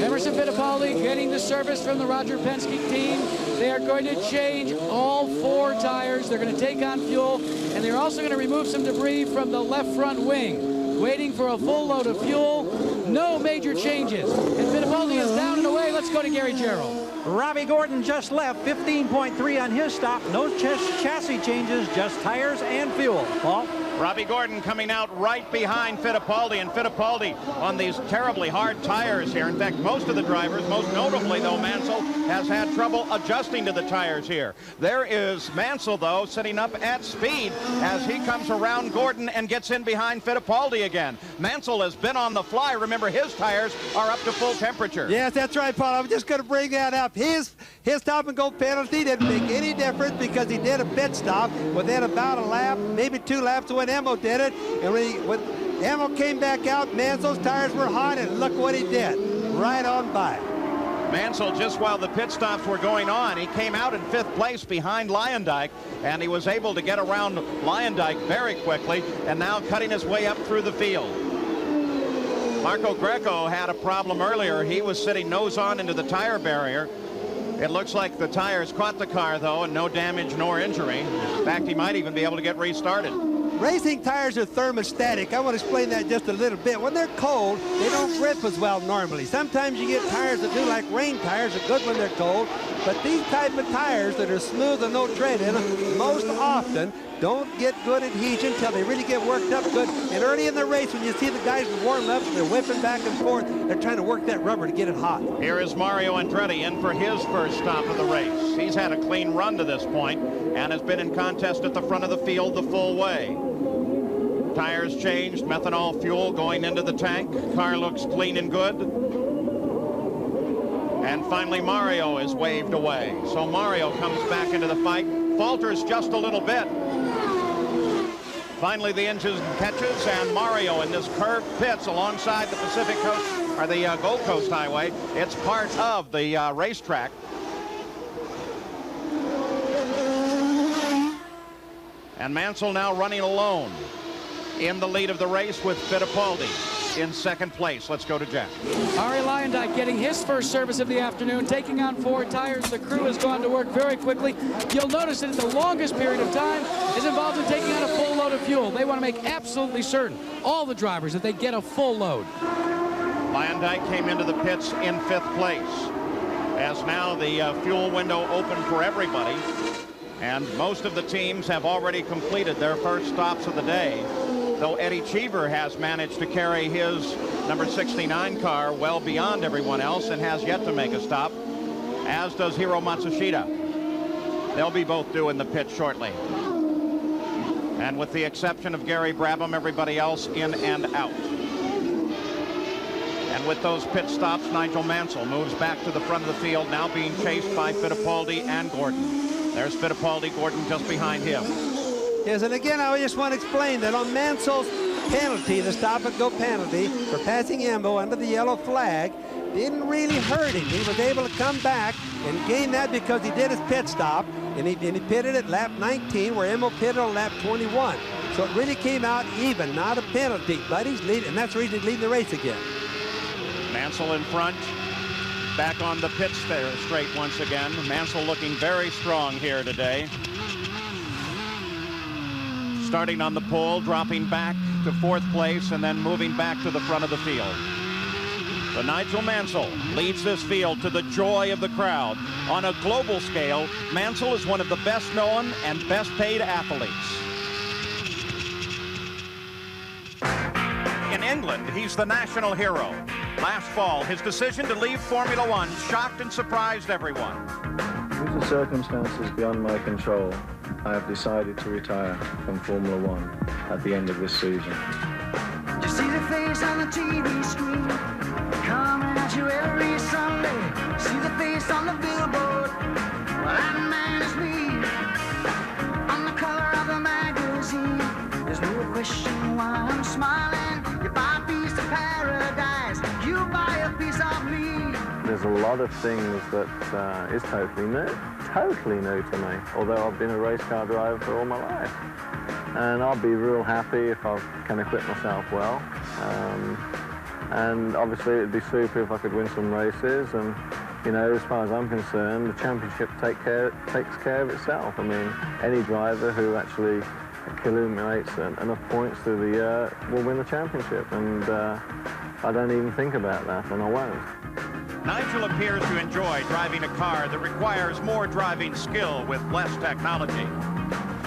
Emerson Fittipaldi getting the service from the Roger Penske team. They are going to change all 4 tires. They're going to take on fuel, and they're also going to remove some debris from the left front wing. Waiting for a full load of fuel. No major changes. And Fittipaldi is down and away. Let's go to Gary Gerould. Robbie Gordon just left, 15.3 on his stop. No chassis changes, just tires and fuel. Paul? Robbie Gordon coming out right behind Fittipaldi, and Fittipaldi on these terribly hard tires here. In fact, most of the drivers, most notably, though, Mansell, has had trouble adjusting to the tires here. There is Mansell, though, sitting up at speed as he comes around Gordon and gets in behind Fittipaldi again. Mansell has been on the fly. Remember, his tires are up to full temperature. Yes, that's right, Paul. I'm just going to bring that up. His stop-and-go penalty didn't make any difference because he did a pit stop within about a lap, maybe 2 laps when Emmo did it. And when Hamill came back out. Mansell's tires were hot, and look what he did. Right on by. Mansell, just while the pit stops were going on, he came out in 5th place behind Leyendyk, and he was able to get around Leyendyk very quickly, and now cutting his way up through the field. Marco Greco had a problem earlier. He was sitting nose on into the tire barrier. It looks like the tires caught the car, though, and no damage nor injury. In fact, he might even be able to get restarted. Racing tires are thermostatic. I want to explain that just a little bit. When they're cold, they don't grip as well normally. Sometimes you get tires that do, like rain tires are good when they're cold, but these type of tires that are smooth and no tread in them most often don't get good adhesion until they really get worked up good. And early in the race, when you see the guys warm up, they're whipping back and forth. They're trying to work that rubber to get it hot. Here is Mario Andretti in for his first stop of the race. He's had a clean run to this point and has been in contest at the front of the field the full way. Tires changed, methanol fuel going into the tank. Car looks clean and good. And finally, Mario is waved away. So Mario comes back into the fight, falters just a little bit. Finally, the engine catches, and Mario in this curved pits alongside the Pacific Coast, or the Gold Coast Highway. It's part of the racetrack. And Mansell now running alone in the lead of the race with Fittipaldi in 2nd place. Let's go to Jack. Arie Luyendyk getting his first service of the afternoon, taking on 4 tires. The crew has gone to work very quickly. You'll notice that the longest period of time is involved in taking on a full load of fuel. They want to make absolutely certain, all the drivers, that they get a full load. Luyendyk came into the pits in 5th place, as now the fuel window open for everybody. And most of the teams have already completed their first stops of the day, though Eddie Cheever has managed to carry his number 69 car well beyond everyone else and has yet to make a stop, as does Hiro Matsushita. They'll be both due in the pit shortly. And with the exception of Gary Brabham, everybody else in and out. And with those pit stops, Nigel Mansell moves back to the front of the field, now being chased by Fittipaldi and Gordon. There's Fittipaldi, Gordon just behind him. Yes, and again, I just want to explain that on Mansell's penalty, the stop-and-go penalty for passing Embo under the yellow flag, didn't really hurt him. He was able to come back and gain that because he did his pit stop, and he pitted at lap 19, where Embo pitted on lap 21. So it really came out even, not a penalty, but he's leading, and that's the reason he's leading the race again. Mansell in front. Back on the pit straight once again. Mansell looking very strong here today. Starting on the pole, dropping back to 4th place, and then moving back to the front of the field. But Nigel Mansell leads this field to the joy of the crowd. On a global scale, Mansell is one of the best known and best paid athletes. In England, he's the national hero. Last fall, his decision to leave Formula One shocked and surprised everyone. Due to circumstances beyond my control, I have decided to retire from Formula One at the end of this season. You see the face on the TV screen, coming at you every Sunday. See the face on the billboard, well, that man is me. On the cover of the magazine, there's no question why I'm smiling. You buy a piece of paradise, you buy a piece of me. There's a lot of things that is totally new to me, although I've been a race car driver for all my life. And I'll be real happy if I can equip myself well. And obviously it'd be super if I could win some races, and you know, as far as I'm concerned, the championship takes care of itself. I mean, any driver who actually accumulates enough points through the year will win the championship, and I don't even think about that, and I won't. Nigel appears to enjoy driving a car that requires more driving skill with less technology.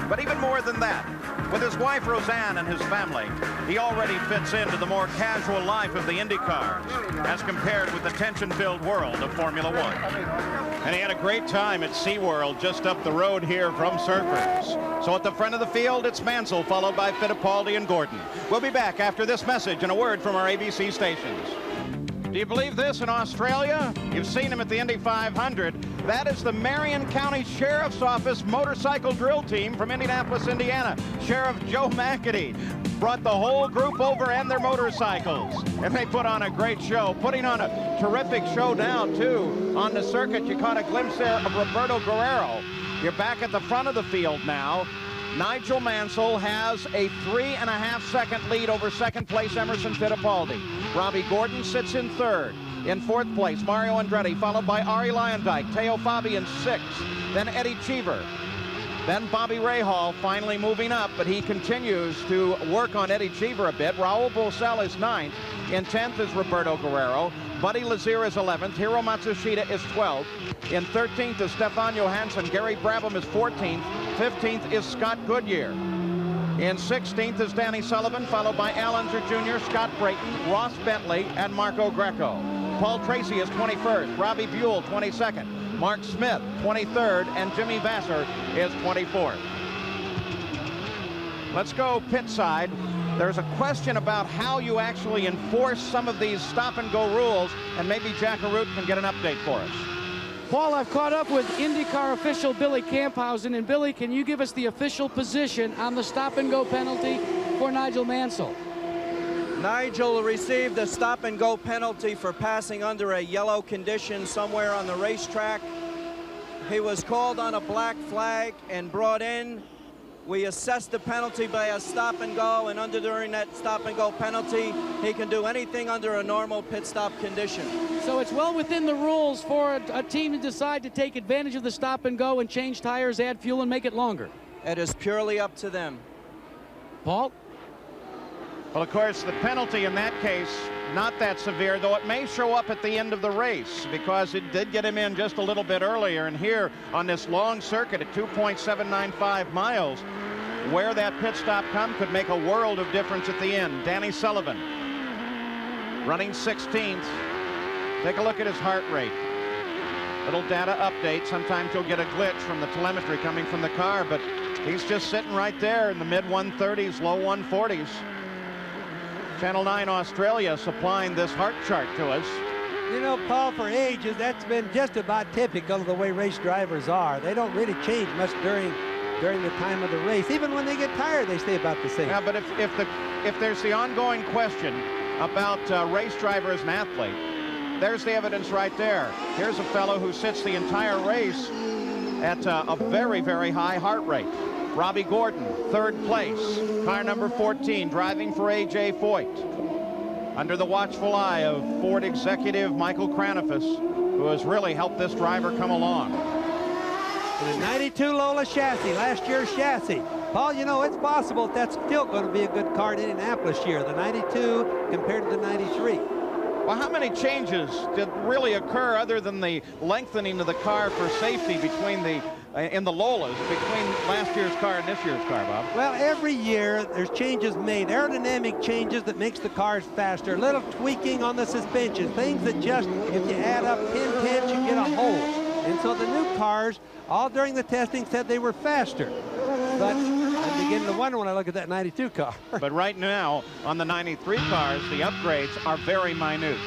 But even more than that, with his wife Roseanne and his family, he already fits into the more casual life of the IndyCars as compared with the tension-filled world of Formula One. And he had a great time at SeaWorld just up the road here from Surfers. So at the front of the field, it's Mansell, followed by Fittipaldi and Gordon. We'll be back after this message and a word from our ABC stations. Do you believe this in Australia? You've seen him at the Indy 500. That is the Marion County Sheriff's Office motorcycle drill team from Indianapolis, Indiana. Sheriff Joe McAdee brought the whole group over and their motorcycles. And they put on a great show, putting on a terrific show now, too. On the circuit, you caught a glimpse there of Roberto Guerrero. You're back at the front of the field now. Nigel Mansell has a 3.5-second lead over second place Emerson Fittipaldi. Robbie Gordon sits in third. In fourth place, Mario Andretti, followed by Ari Luyendyk, Teo Fabi in sixth, then Eddie Cheever. Then Bobby Rahal finally moving up, but he continues to work on Eddie Cheever a bit. Raul Bosell is ninth. In 10th is Roberto Guerrero. Buddy Lazier is 11th. Hiro Matsushita is 12th. In 13th is Stefan Johansson. Gary Brabham is 14th. 15th is Scott Goodyear. In 16th is Danny Sullivan, followed by Al Unser Jr., Scott Brayton, Ross Bentley, and Marco Greco. Paul Tracy is 21st. Robbie Buell, 22nd. Mark Smith, 23rd, and Jimmy Vasser is 24th. Let's go pit side. There's a question about how you actually enforce some of these stop-and-go rules, and maybe Jack Arute can get an update for us. Paul, I've caught up with IndyCar official Billy Camphausen. And Billy, can you give us the official position on the stop-and-go penalty for Nigel Mansell? Nigel received a stop-and-go penalty for passing under a yellow condition somewhere on the racetrack. He was called on a black flag and brought in. We assessed the penalty by a stop-and-go, and during that stop-and-go penalty, he can do anything under a normal pit stop condition. So it's well within the rules for a team to decide to take advantage of the stop-and-go and change tires, add fuel, and make it longer. It is purely up to them. Paul? Well, of course, the penalty in that case, not that severe, though it may show up at the end of the race because it did get him in just a little bit earlier. And here on this long circuit at 2.795 miles, where that pit stop come could make a world of difference at the end. Danny Sullivan running 16th. Take a look at his heart rate. Little data update. Sometimes you'll get a glitch from the telemetry coming from the car, but he's just sitting right there in the mid-130s, low 140s. Channel 9 Australia supplying this heart chart to us. You know, Paul, for ages, that's been just about typical of the way race drivers are. They don't really change much during the time of the race. Even when they get tired, they stay about the same. Yeah, but if there's the ongoing question about race driver as an athlete, there's the evidence right there. Here's a fellow who sits the entire race at a very, very high heart rate. Robbie Gordon, third place, car number 14, driving for A.J. Foyt. Under the watchful eye of Ford executive Michael Kranifus, who has really helped this driver come along. And a 92 Lola chassis, last year's chassis. Paul, you know, it's possible that's still going to be a good car in Indianapolis year, the 92 compared to the 93. Well, how many changes did really occur other than the lengthening of the car for safety between in the Lolas, between last year's car and this year's car, Bob? Well, every year there's changes made, aerodynamic changes that makes the cars faster, little tweaking on the suspension, things that just, if you add up 10/10, you get a whole. And so the new cars, all during the testing, said they were faster. But I'm beginning to wonder when I look at that 92 car. But right now, on the 93 cars, the upgrades are very minute.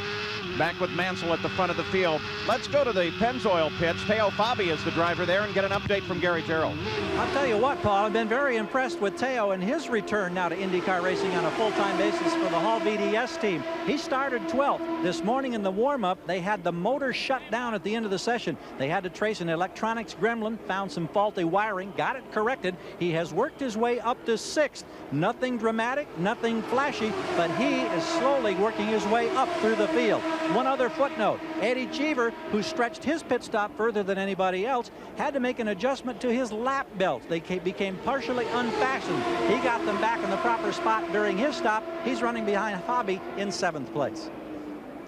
Back with Mansell at the front of the field. Let's go to the Pennzoil pits. Teo Fabi is the driver there, and get an update from Gary Gerald. I'll tell you what, Paul, I've been very impressed with Teo and his return now to IndyCar racing on a full-time basis for the Hall VDS team. He started 12th. This morning in the warm-up, they had the motor shut down at the end of the session. They had to trace an electronics gremlin, found some faulty wiring, got it corrected. He has worked his way up to 6th. Nothing dramatic, nothing flashy, but he is slowly working his way up through the field. One other footnote, Eddie Cheever, who stretched his pit stop further than anybody else, had to make an adjustment to his lap belts. They became partially unfastened. He got them back in the proper spot during his stop. He's running behind Fabi in 7th place.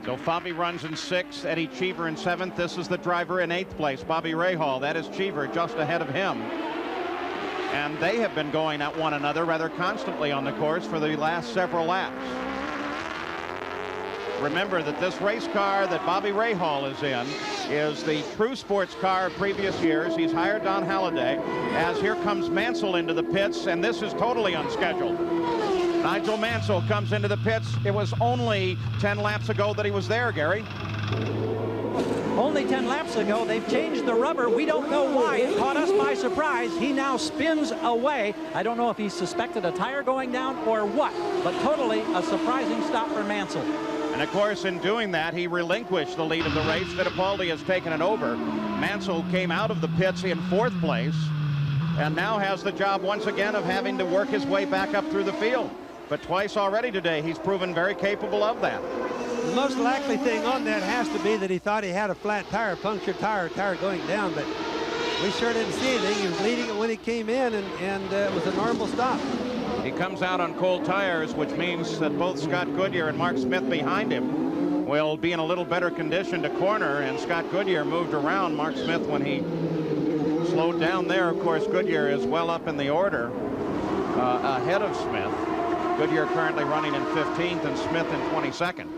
So Fabi runs in 6th, Eddie Cheever in 7th. This is the driver in 8th place, Bobby Rahal. That is Cheever just ahead of him. And they have been going at one another rather constantly on the course for the last several laps. Remember that this race car that Bobby Rahal is in is the True Sports car of previous years. He's hired Don Halliday as here comes Mansell into the pits, and this is totally unscheduled. Nigel Mansell comes into the pits. It was only 10 laps ago that he was there, Gary. Only 10 laps ago. They've changed the rubber. We don't know why. It caught us by surprise. He now spins away. I don't know if he suspected a tire going down or what, but totally a surprising stop for Mansell. And of course, in doing that, he relinquished the lead of the race. Fittipaldi has taken it over. Mansell came out of the pits in 4th place and now has the job once again of having to work his way back up through the field. But twice already today, he's proven very capable of that. The most likely thing on that has to be that he thought he had a flat tire, punctured tire going down, but we sure didn't see anything. He was leading it when he came in, and it was a normal stop. He comes out on cold tires, which means that both Scott Goodyear and Mark Smith behind him will be in a little better condition to corner, and Scott Goodyear moved around Mark Smith when he slowed down there. Of course, Goodyear is well up in the order ahead of Smith. Goodyear currently running in 15th and Smith in 22nd.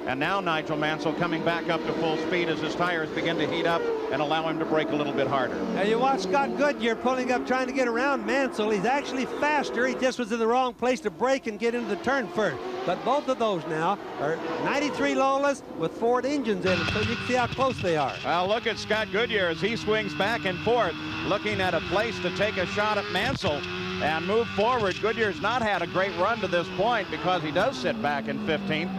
And now Nigel Mansell coming back up to full speed as his tires begin to heat up and allow him to brake a little bit harder. Now you watch Scott Goodyear pulling up, trying to get around Mansell. He's actually faster. He just was in the wrong place to brake and get into the turn first. But both of those now are 93 Lolas with Ford engines in them, so you can see how close they are. Well, look at Scott Goodyear as he swings back and forth, looking at a place to take a shot at Mansell and move forward. Goodyear's not had a great run to this point because he does sit back in 15th.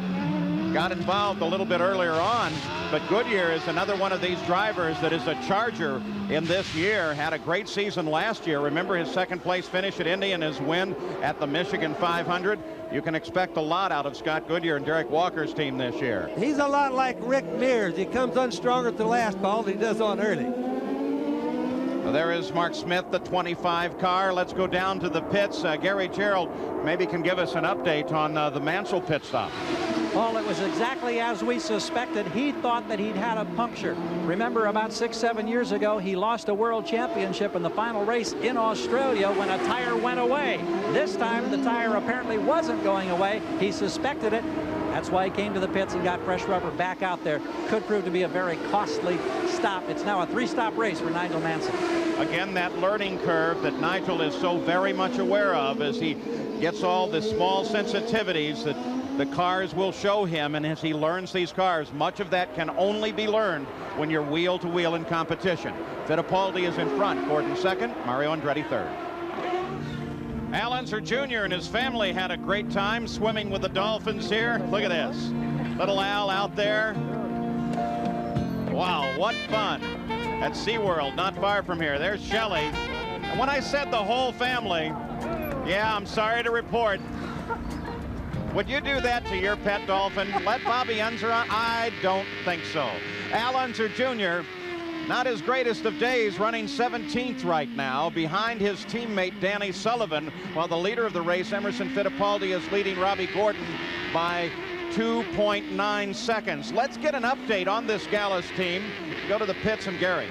Got involved a little bit earlier on, but Goodyear is another one of these drivers that is a charger in this year. Had a great season last year. Remember his 2nd place finish at Indy and his win at the Michigan 500. You can expect a lot out of Scott Goodyear and Derek Walker's team this year. He's a lot like Rick Mears. He comes on stronger at the last call than he does on early. Well, there is Mark Smith, the 25 car. Let's go down to the pits. Gary Gerald maybe can give us an update on the Mansell pit stop. Well, it was exactly as we suspected. He thought that he'd had a puncture. Remember, about 6-7 years ago, he lost a world championship in the final race in Australia when a tire went away. This time, the tire apparently wasn't going away. He suspected it. That's why he came to the pits and got fresh rubber back out there. Could prove to be a very costly stop. It's now a 3-stop race for Nigel Mansell. Again, that learning curve that Nigel is so very much aware of as he gets all the small sensitivities that the cars will show him, and as he learns these cars, much of that can only be learned when you're wheel to wheel in competition. Fittipaldi is in front, Gordon 2nd, Mario Andretti 3rd. Al Unser Jr. and his family had a great time swimming with the Dolphins here. Look at this. Little Al out there. Wow, what fun. At SeaWorld, not far from here. There's Shelley. And when I said the whole family, yeah, I'm sorry to report, would you do that to your pet dolphin? Let Bobby Unser on? I don't think so. Al Unser Jr., not his greatest of days, running 17th right now behind his teammate Danny Sullivan, while the leader of the race, Emerson Fittipaldi, is leading Robbie Gordon by 2.9 seconds. Let's get an update on this Gallus team. Go to the pits and Gary.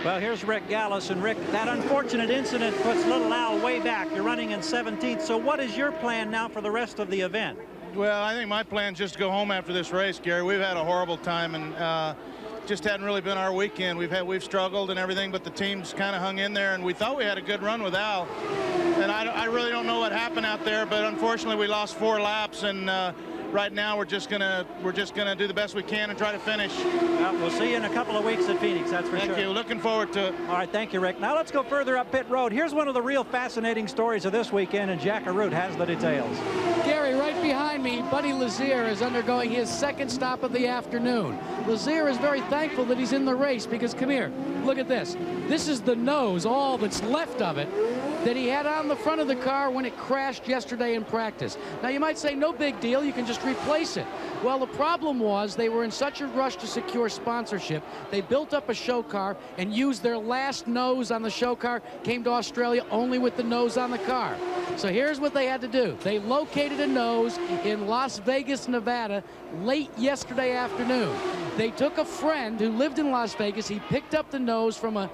Well, here's Rick Gallus, and Rick, that unfortunate incident puts little Al way back. You're running in 17th, so what is your plan now for the rest of the event? Well, I think my plan is just to go home after this race, Gary. We've had a horrible time, and just hadn't really been our weekend. We've struggled and everything, but the team's kind of hung in there, and we thought we had a good run with Al. And I really don't know what happened out there, but unfortunately we lost 4 laps, and right now we're just gonna do the best we can and try to finish. Well, we'll see you in a couple of weeks at Phoenix, that's for sure. Thank you. Looking forward to it. All right, thank you, Rick. Now let's go further up pit road. Here's one of the real fascinating stories of this weekend, and Jack Arute has the details. Gary, right behind me, Buddy Lazier is undergoing his 2nd stop of the afternoon. Lazier is very thankful that he's in the race because, come here, look at this. This is the nose, all that's left of it, that he had on the front of the car when it crashed yesterday in practice. Now, you might say, no big deal, you can just replace it. Well, the problem was they were in such a rush to secure sponsorship, they built up a show car and used their last nose on the show car, came to Australia only with the nose on the car. So here's what they had to do. They located a nose in Las Vegas, Nevada, late yesterday afternoon. They took a friend who lived in Las Vegas. He picked up the nose from a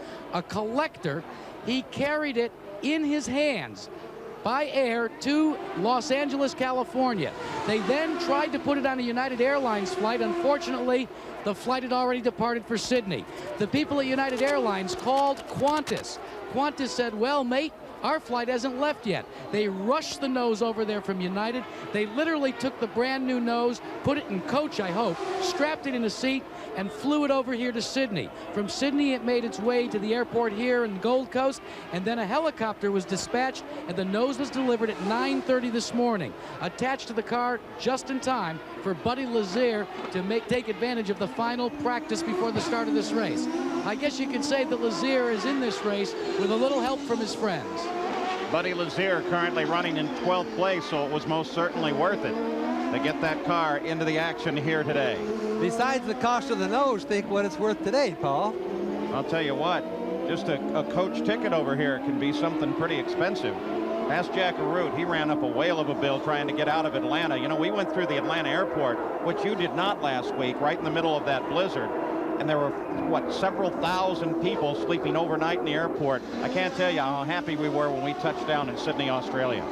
collector. He carried it in his hands by air to Los Angeles, California. They then tried to put it on a United Airlines flight. Unfortunately, the flight had already departed for Sydney. The people at United Airlines called Qantas. Qantas said, well, mate, Our flight hasn't left yet. They rushed the nose over there from United. They literally took the brand new nose, put it in coach, I hope, strapped it in a seat, and flew it over here to Sydney. From Sydney, it made its way to the airport here in Gold Coast, and then a helicopter was dispatched, and the nose was delivered at 9:30 this morning, attached to the car just in time for Buddy Lazier to take advantage of the final practice before the start of this race. I guess you could say that Lazier is in this race with a little help from his friends. Buddy Lazier currently running in 12th place, so it was most certainly worth it to get that car into the action here today. Besides the cost of the nose, think what it's worth today, Paul. I'll tell you what, just a coach ticket over here can be something pretty expensive. Ask Jack Arute. He ran up a whale of a bill trying to get out of Atlanta. You know, we went through the Atlanta airport, which you did not last week, right in the middle of that blizzard. And there were, what, several thousand people sleeping overnight in the airport. I can't tell you how happy we were when we touched down in Sydney, Australia.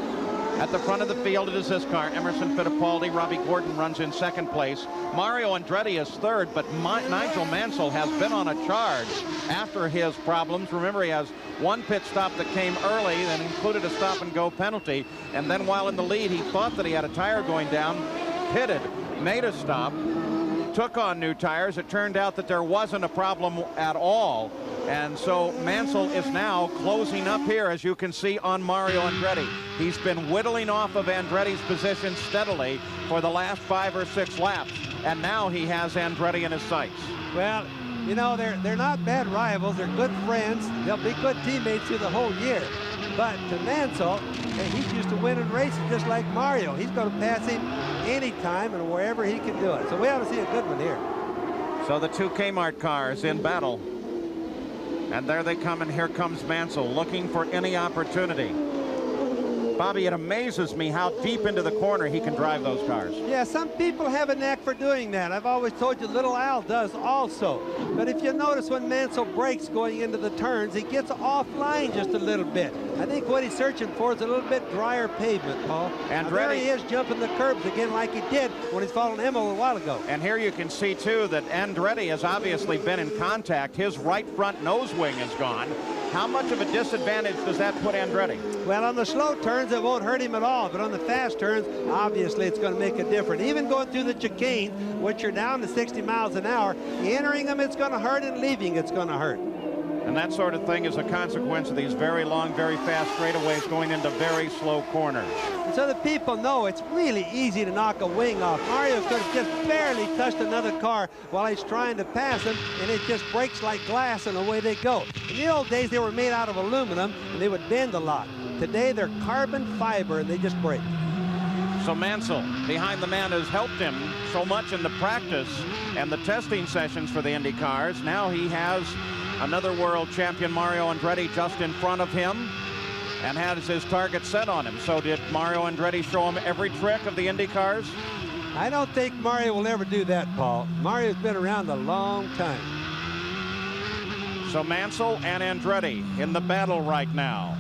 At the front of the field, it is this car. Emerson Fittipaldi. Robbie Gordon runs in second place. Mario Andretti is third, but Nigel Mansell has been on a charge after his problems. Remember, he has one pit stop that came early that included a stop-and-go penalty. And then while in the lead, he thought that he had a tire going down, pitted, made a stop, took on new tires. It turned out that there wasn't a problem at all. And so Mansell is now closing up here, as you can see, on Mario Andretti. He's been whittling off of Andretti's position steadily for the last 5 or 6 laps. And now he has Andretti in his sights. Well, you know, they're not bad rivals. They're good friends. They'll be good teammates through the whole year. But to Mansell, he's used to winning races just like Mario. He's going to pass him anytime and wherever he can do it. So we ought to see a good one here. So the two Kmart cars in battle. And there they come, and here comes Mansell looking for any opportunity. Bobby, it amazes me how deep into the corner he can drive those cars. Yeah, some people have a knack for doing that. I've always told you Little Al does also. But if you notice when Mansell brakes going into the turns, he gets offline just a little bit. I think what he's searching for is a little bit drier pavement, Paul. And there he is jumping the curbs again like he did when he's following Emma a while ago. And here you can see, too, that Andretti has obviously been in contact. His right front nose wing is gone. How much of a disadvantage does that put Andretti? Well, on the slow turns, it won't hurt him at all. But on the fast turns, obviously, it's going to make a difference. Even going through the chicane, which are down to 60 miles an hour, entering them, it's going to hurt, and leaving, it's going to hurt. And that sort of thing is a consequence of these very long, very fast straightaways going into very slow corners. And so the people know it's really easy to knock a wing off. Mario could have just barely touched another car while he's trying to pass him, and it just breaks like glass, and away they go. In the old days, they were made out of aluminum, and they would bend a lot. Today, they're carbon fiber, and they just break. So Mansell, behind the man who's helped him so much in the practice and the testing sessions for the Indy cars. Now he has another world champion, Mario Andretti, just in front of him and has his target set on him. So did Mario Andretti show him every trick of the Indy cars? I don't think Mario will ever do that, Paul. Mario's been around a long time. So Mansell and Andretti in the battle right now.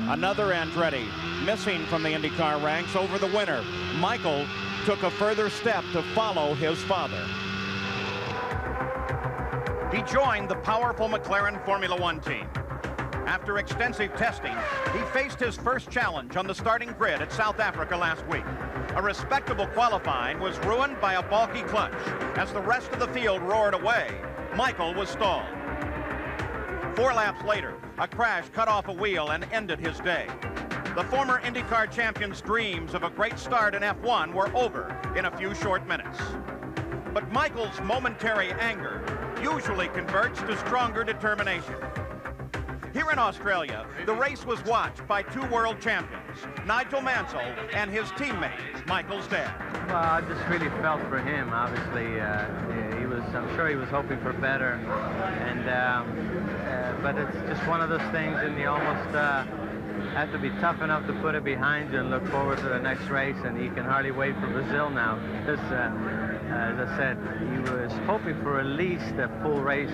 Another Andretti missing from the IndyCar ranks over the winner. Michael took a further step to follow his father. He joined the powerful McLaren Formula One team. After extensive testing, he faced his first challenge on the starting grid at South Africa last week. A respectable qualifying was ruined by a balky clutch. As the rest of the field roared away, Michael was stalled. 4 laps later, a crash cut off a wheel and ended his day. The former IndyCar champion's dreams of a great start in F1 were over in a few short minutes. But Michael's momentary anger usually converts to stronger determination. Here in Australia, the race was watched by 2 world champions, Nigel Mansell and his teammate, Michael's dad. Well, I just really felt for him. Obviously, I'm sure he was hoping for better, and but it's just one of those things, and you almost have to be tough enough to put it behind you and look forward to the next race. And he can hardly wait for Brazil now, because as I said, he was hoping for at least a full race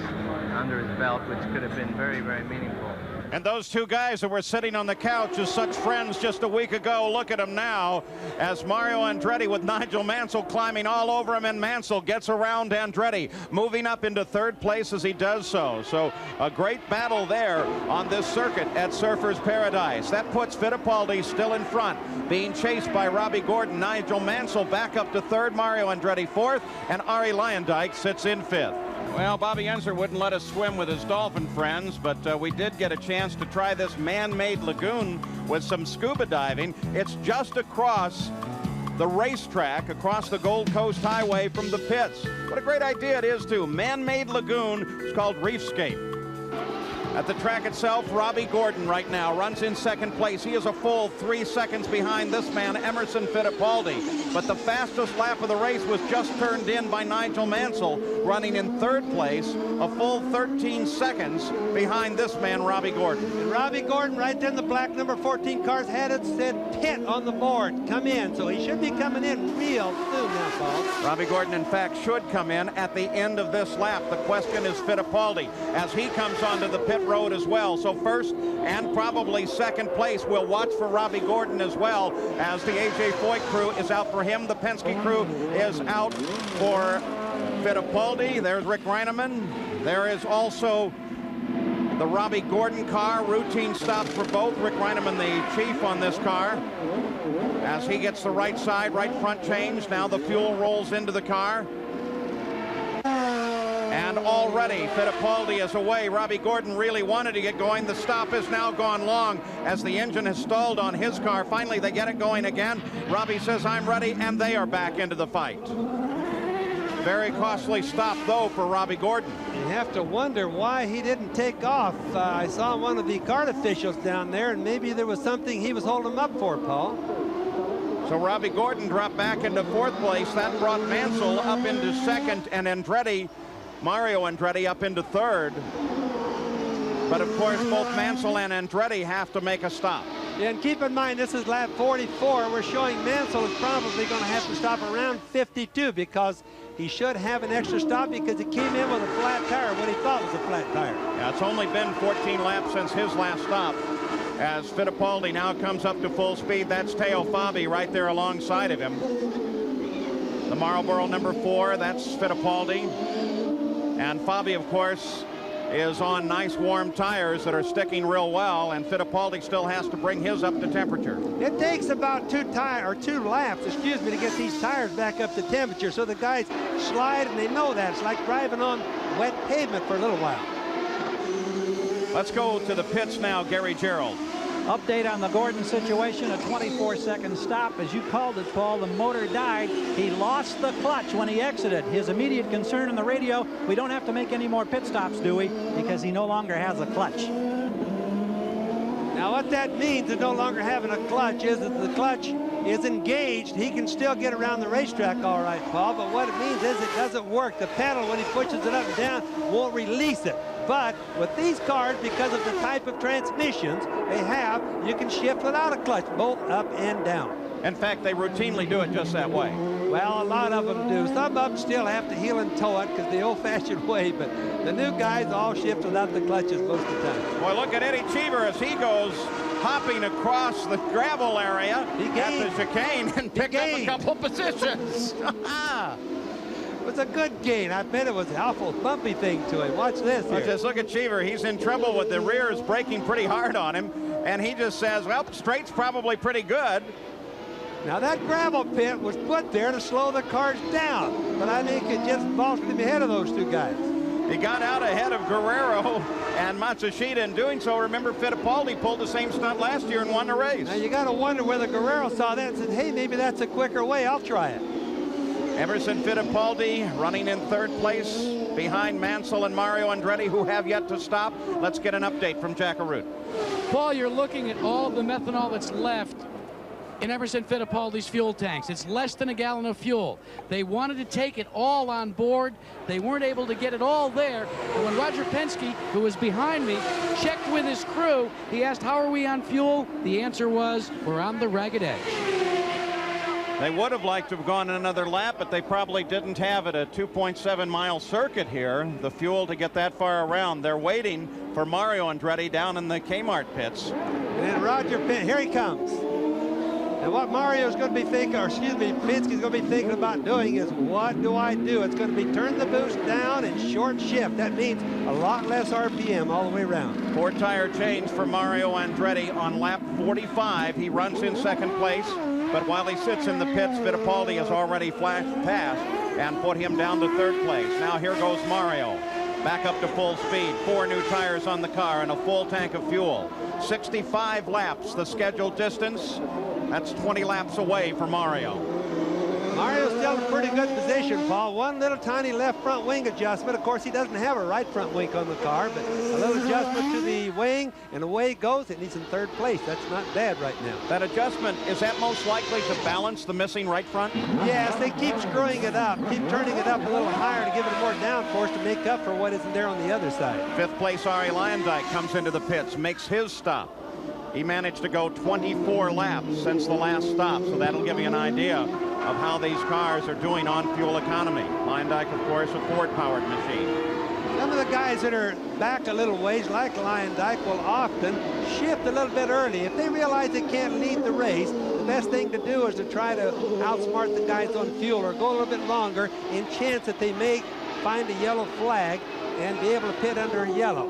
under his belt, which could have been very, very meaningful. And those two guys that were sitting on the couch as such friends just a week ago, look at them now as Mario Andretti with Nigel Mansell climbing all over him, and Mansell gets around Andretti, moving up into third place as he does so. So a great battle there on this circuit at Surfers Paradise. That puts Fittipaldi still in front, being chased by Robbie Gordon. Nigel Mansell back up to third, Mario Andretti fourth, and Arie Luyendyk sits in fifth. Well, Bobby Unser wouldn't let us swim with his dolphin friends, but we did get a chance to try this man-made lagoon with some scuba diving. It's just across the racetrack, across the Gold Coast Highway from the pits. What a great idea it is, too. Man-made lagoon. It's called Reefscape. At the track itself, Robbie Gordon right now runs in second place. He is a full 3 seconds behind this man, Emerson Fittipaldi. But the fastest lap of the race was just turned in by Nigel Mansell, running in third place, a full 13 seconds behind this man, Robbie Gordon. And Robbie Gordon, right there in the black number 14 cars, had it said pit on the board. Come in. So he should be coming in real soon now, Paul. Robbie Gordon, in fact, should come in at the end of this lap. The question is Fittipaldi as he comes onto the pit road as well. So first and probably second place, we'll watch for Robbie Gordon as well, as the A.J. Foyt crew is out for him. The Penske crew is out for Fittipaldi. There's Rick Reineman. There is also the Robbie Gordon car. Routine stops for both. Rick Reineman, the chief on this car, as he gets the right side, right front change. Now the fuel rolls into the car. And already Fittipaldi is away. Robbie Gordon really wanted to get going. The stop has now gone long as the engine has stalled on his car. Finally, they get it going again. Robbie says, I'm ready, and they are back into the fight. Very costly stop, though, for Robbie Gordon. You have to wonder why he didn't take off. I saw one of the card officials down there, and maybe there was something he was holding him up for, Paul. So Robbie Gordon dropped back into fourth place. That brought Mansell up into second, and Mario Andretti up into third. But of course, both Mansell and Andretti have to make a stop. Yeah, and keep in mind, this is lap 44. We're showing Mansell is probably going to have to stop around 52 because he should have an extra stop because he came in with a flat tire, what he thought was a flat tire. Yeah, it's only been 14 laps since his last stop, as Fittipaldi now comes up to full speed. That's Teo Fabi right there alongside of him. The Marlboro number 4, that's Fittipaldi. And Fabi, of course, is on nice warm tires that are sticking real well, and Fittipaldi still has to bring his up to temperature. It takes about two laps, to get these tires back up to temperature. So the guys slide, and they know that. It's like driving on wet pavement for a little while. Let's go to the pits now, Gary Gerould. Update on the Gordon situation, a 24-second stop. As you called it, Paul, the motor died. He lost the clutch when he exited. His immediate concern on the radio, we don't have to make any more pit stops, do we? Because he no longer has a clutch. Now what that means, no longer having a clutch, is that the clutch is engaged. He can still get around the racetrack all right, Paul, but what it means is it doesn't work. The pedal, when he pushes it up and down, won't release it. But with these cars, because of the type of transmissions they have, you can shift without a clutch, both up and down. In fact, they routinely do it just that way. Well, a lot of them do. Some of them still have to heel and toe it because the old-fashioned way, but the new guys all shift without the clutches most of the time. Boy, look at Eddie Cheever as he goes hopping across the gravel area at the chicane and picked up a couple positions. It was a good gain. I bet it was an awful bumpy thing to him. Watch this here. Just look at Cheever. He's in trouble with the rears braking pretty hard on him, and he just says, well, straight's probably pretty good. Now that gravel pit was put there to slow the cars down, but I think it just bossed him ahead of those two guys. He got out ahead of Guerrero and Matsushita. In doing so, remember, Fittipaldi pulled the same stunt last year and won the race. Now you got to wonder whether Guerrero saw that and said, hey, maybe that's a quicker way. I'll try it. Emerson Fittipaldi running in third place behind Mansell and Mario Andretti, who have yet to stop. Let's get an update from Jack Arute. Paul, you're looking at all of the methanol that's left in Emerson Fittipaldi's fuel tanks. It's less than a gallon of fuel. They wanted to take it all on board. They weren't able to get it all there. And when Roger Penske, who was behind me, checked with his crew, he asked, how are we on fuel? The answer was, we're on the ragged edge. They would have liked to have gone another lap, but they probably didn't have it. A 2.7-mile circuit here, the fuel to get that far around. They're waiting for Mario Andretti down in the Kmart pits. And then Roger Penske, here he comes. And what Mario's going to be thinking, or excuse me, Penske's going to be thinking about doing is, what do I do? It's going to be turn the boost down and short shift. That means a lot less RPM all the way around. 4-tire change for Mario Andretti on lap 45. He runs in second place, but while he sits in the pits, Fittipaldi has already flashed past and put him down to third place. Now here goes Mario. Back up to full speed. 4 new tires on the car and a full tank of fuel. 65 laps, the scheduled distance. That's 20 laps away for Mario. Mario's still in pretty good position, Paul. One little tiny left front wing adjustment. Of course, he doesn't have a right front wing on the car, but a little adjustment to the wing, and away it goes, and he's in third place. That's not bad right now. That adjustment, is that most likely to balance the missing right front? Yes, they keep screwing it up, keep turning it up a little higher to give it more downforce to make up for what isn't there on the other side. 5th place Ari Luyendyk comes into the pits, makes his stop. He managed to go 24 laps since the last stop, so that'll give you an idea of how these cars are doing on fuel economy. Luyendyk, of course, a Ford-powered machine. Some of the guys that are back a little ways, like Luyendyk, will often shift a little bit early. If they realize they can't lead the race, the best thing to do is to try to outsmart the guys on fuel or go a little bit longer in chance that they may find a yellow flag and be able to pit under a yellow.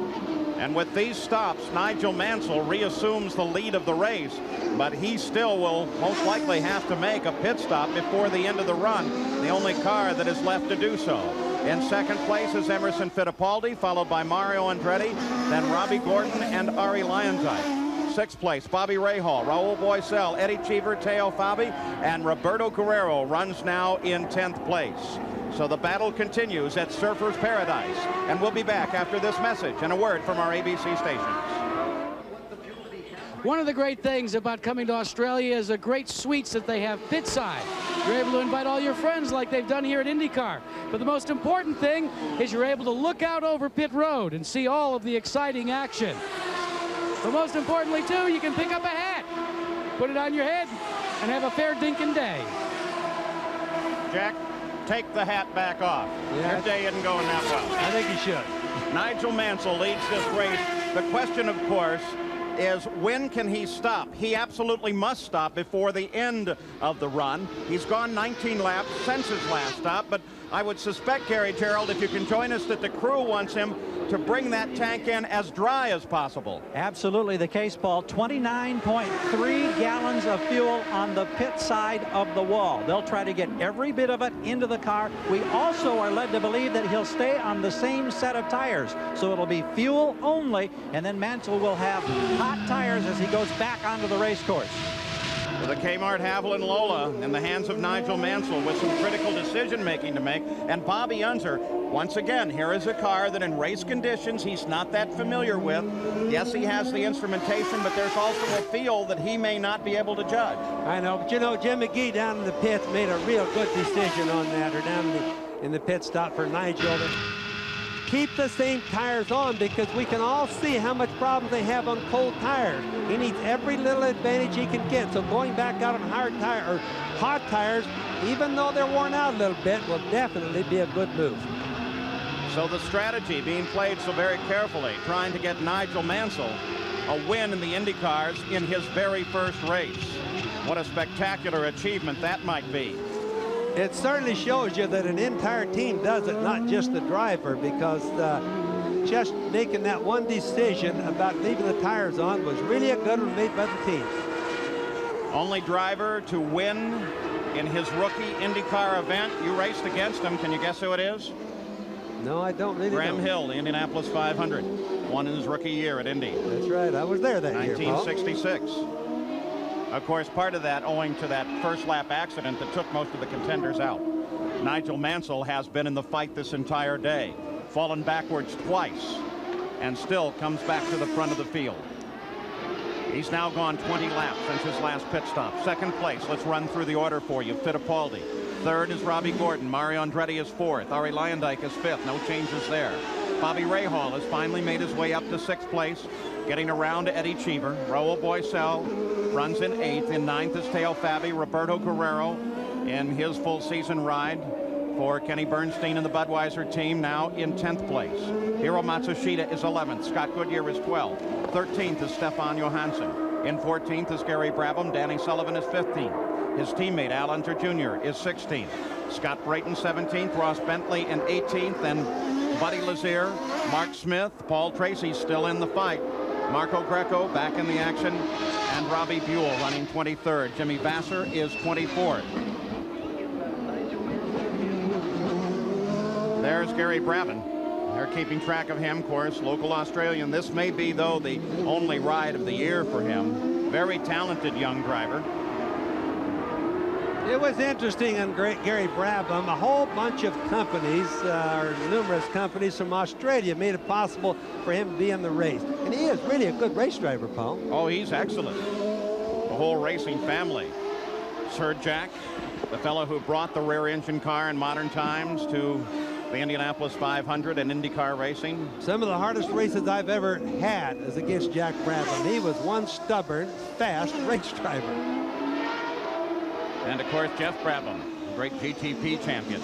And with these stops, Nigel Mansell reassumes the lead of the race, but he still will most likely have to make a pit stop before the end of the run, the only car that is left to do so. In second place is Emerson Fittipaldi, followed by Mario Andretti, then Robbie Gordon and Ari Luyendyk. 6th place, Bobby Rahal, Raul Boesel, Eddie Cheever, Teo Fabi, and Roberto Guerrero runs now in 10th place. So the battle continues at Surfers Paradise, and we'll be back after this message and a word from our ABC stations. One of the great things about coming to Australia is the great suites that they have pit side. You're able to invite all your friends like they've done here at Indycar. But the most important thing is you're able to look out over pit road and see all of the exciting action. But most importantly, too, you can pick up a hat, put it on your head, and have a fair dinkin' day. Jack, take the hat back off. Yeah. Your day isn't going that well. I think he should. Nigel Mansell leads this race. The question, of course, is when can he stop? He absolutely must stop before the end of the run. He's gone 19 laps since his last stop, but I would suspect, Gary Gerald, if you can join us, that the crew wants him to bring that tank in as dry as possible. Absolutely the case, Paul. 29.3 gallons of fuel on the pit side of the wall. They'll try to get every bit of it into the car. We also are led to believe that he'll stay on the same set of tires. So it'll be fuel only, and then Mansell will have hot tires as he goes back onto the race course. With a Kmart Haviland Lola in the hands of Nigel Mansell with some critical decision-making to make. And Bobby Unser, once again, here is a car that in race conditions he's not that familiar with. Yes, he has the instrumentation, but there's also a feel that he may not be able to judge. I know, but you know, Jim McGee down in the pits made a real good decision on that, or down in the pit stop for Nigel. Keep the same tires on, because we can all see how much problems they have on cold tires. He needs every little advantage he can get. So going back out on hot tires, even though they're worn out a little bit, will definitely be a good move. So the strategy being played so very carefully, trying to get Nigel Mansell a win in the IndyCars in his very first race. What a spectacular achievement that might be. It certainly shows you that an entire team does it, not just the driver, because just making that one decision about leaving the tires on was really a good one made by the team. Only driver to win in his rookie IndyCar event. You raced against him. Can you guess who it is? No, I don't really know. Graham Hill, the Indianapolis 500. Won in his rookie year at Indy. That's right. I was there that year, Paul. 1966. Of course, part of that owing to that first lap accident that took most of the contenders out. Nigel Mansell has been in the fight this entire day, fallen backwards twice, and still comes back to the front of the field. He's now gone 20 laps since his last pit stop. Second place, let's run through the order for you. Fittipaldi. Third is Robbie Gordon. Mario Andretti is fourth. Ari Luyendyk is fifth. No changes there. Bobby Rahal has finally made his way up to sixth place, getting around to Eddie Cheever. Raul Boesel runs in eighth. In ninth is Teo Fabi, Roberto Guerrero, in his full season ride for Kenny Bernstein and the Budweiser team, now in 10th place. Hiro Matsushita is 11th. Scott Goodyear is 12th. 13th is Stefan Johansson. In 14th is Gary Brabham. Danny Sullivan is 15th. His teammate Al Unser Jr. is 16th. Scott Brayton 17th. Ross Bentley in 18th. And Buddy Lazier, Mark Smith, Paul Tracy still in the fight. Marco Greco back in the action. And Robbie Buell running 23rd. Jimmy Vasser is 24th. There's Gary Brabham. They're keeping track of him, of course, local Australian. This may be, though, the only ride of the year for him. Very talented young driver. It was interesting on Gary Brabham. A whole bunch of companies, or numerous companies from Australia, made it possible for him to be in the race. And he is really a good race driver, Paul. Oh, he's excellent. The whole racing family. Sir Jack, the fellow who brought the rear engine car in modern times to the Indianapolis 500 and IndyCar racing. Some of the hardest races I've ever had is against Jack Brabham. He was one stubborn, fast race driver. And of course, Jeff Brabham, great GTP champion.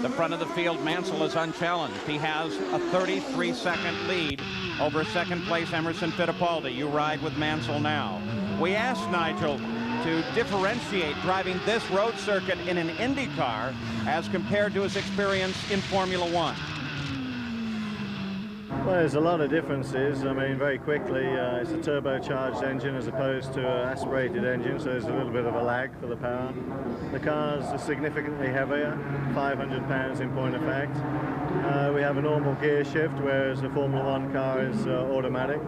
The front of the field, Mansell is unchallenged. He has a 33-second lead over second place Emerson Fittipaldi. You ride with Mansell now. We asked Nigel to differentiate driving this road circuit in an Indy car as compared to his experience in Formula One. Well, there's a lot of differences. I mean, very quickly, it's a turbocharged engine as opposed to an aspirated engine, so there's a little bit of a lag for the power. The cars are significantly heavier, 500 pounds in point of fact. We have a normal gear shift, whereas the Formula One car is automatic.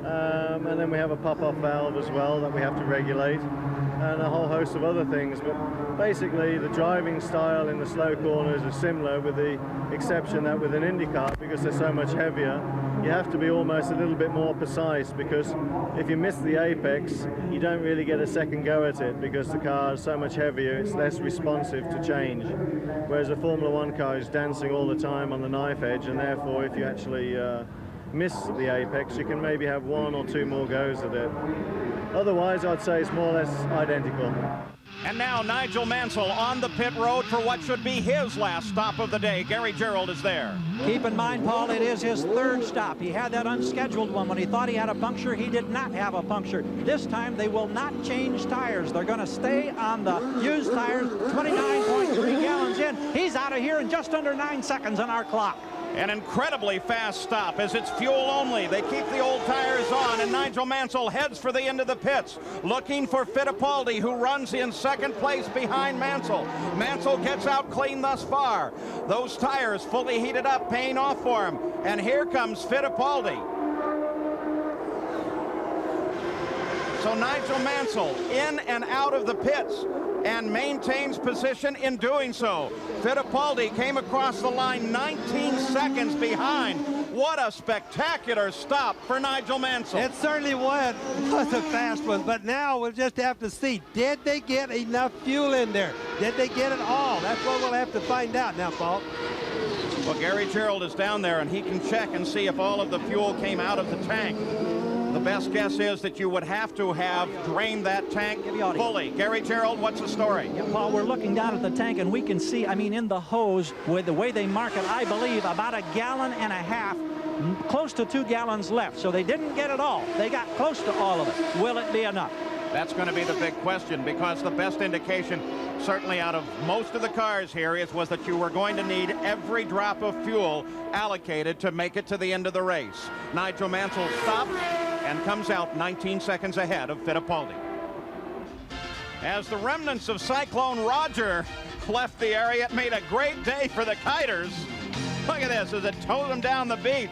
And then we have a pop-off valve as well that we have to regulate, and a whole host of other things. But basically, the driving style in the slow corners is similar, with the exception that with an IndyCar, because they're so much heavier, you have to be almost a little bit more precise, because if you miss the apex, you don't really get a second go at it, because the car is so much heavier, it's less responsive to change. Whereas a Formula One car is dancing all the time on the knife edge, and therefore if you actually miss the apex, you can maybe have one or two more goes at it. Otherwise, I'd say it's more or less identical. And now Nigel Mansell on the pit road for what should be his last stop of the day. Gary Gerald is there. Keep in mind, Paul, it is his third stop. He had that unscheduled one when he thought he had a puncture. He did not have a puncture. This time they will not change tires. They're going to stay on the used tires. 29.3 gallons in. He's out of here in just under 9 seconds on our clock. An incredibly fast stop as it's fuel only. They keep the old tires on, and Nigel Mansell heads for the end of the pits, looking for Fittipaldi, who runs in second place behind Mansell. Mansell gets out clean thus far. Those tires fully heated up, paying off for him. And here comes Fittipaldi. So Nigel Mansell in and out of the pits, and maintains position in doing so. Fittipaldi came across the line 19 seconds behind. What a spectacular stop for Nigel Mansell. It certainly was a fast one, but now we'll just have to see, did they get enough fuel in there? Did they get it all? That's what we'll have to find out now, Paul. Well, Gary Gerald is down there, and he can check and see if all of the fuel came out of the tank. The best guess is that you would have to have drained that tank fully. Gary Gerald, what's the story? Yeah, Paul, we're looking down at the tank, and we can see, I mean, in the hose, with the way they mark it, I believe about 1.5 gallons, close to 2 gallons left. So they didn't get it all. They got close to all of it. Will it be enough? That's going to be the big question, because the best indication, certainly out of most of the cars here, was that you were going to need every drop of fuel allocated to make it to the end of the race. Nigel Mansell stopped and comes out 19 seconds ahead of Fittipaldi. As the remnants of Cyclone Roger left the area, it made a great day for the kiters. Look at this as it towed them down the beach.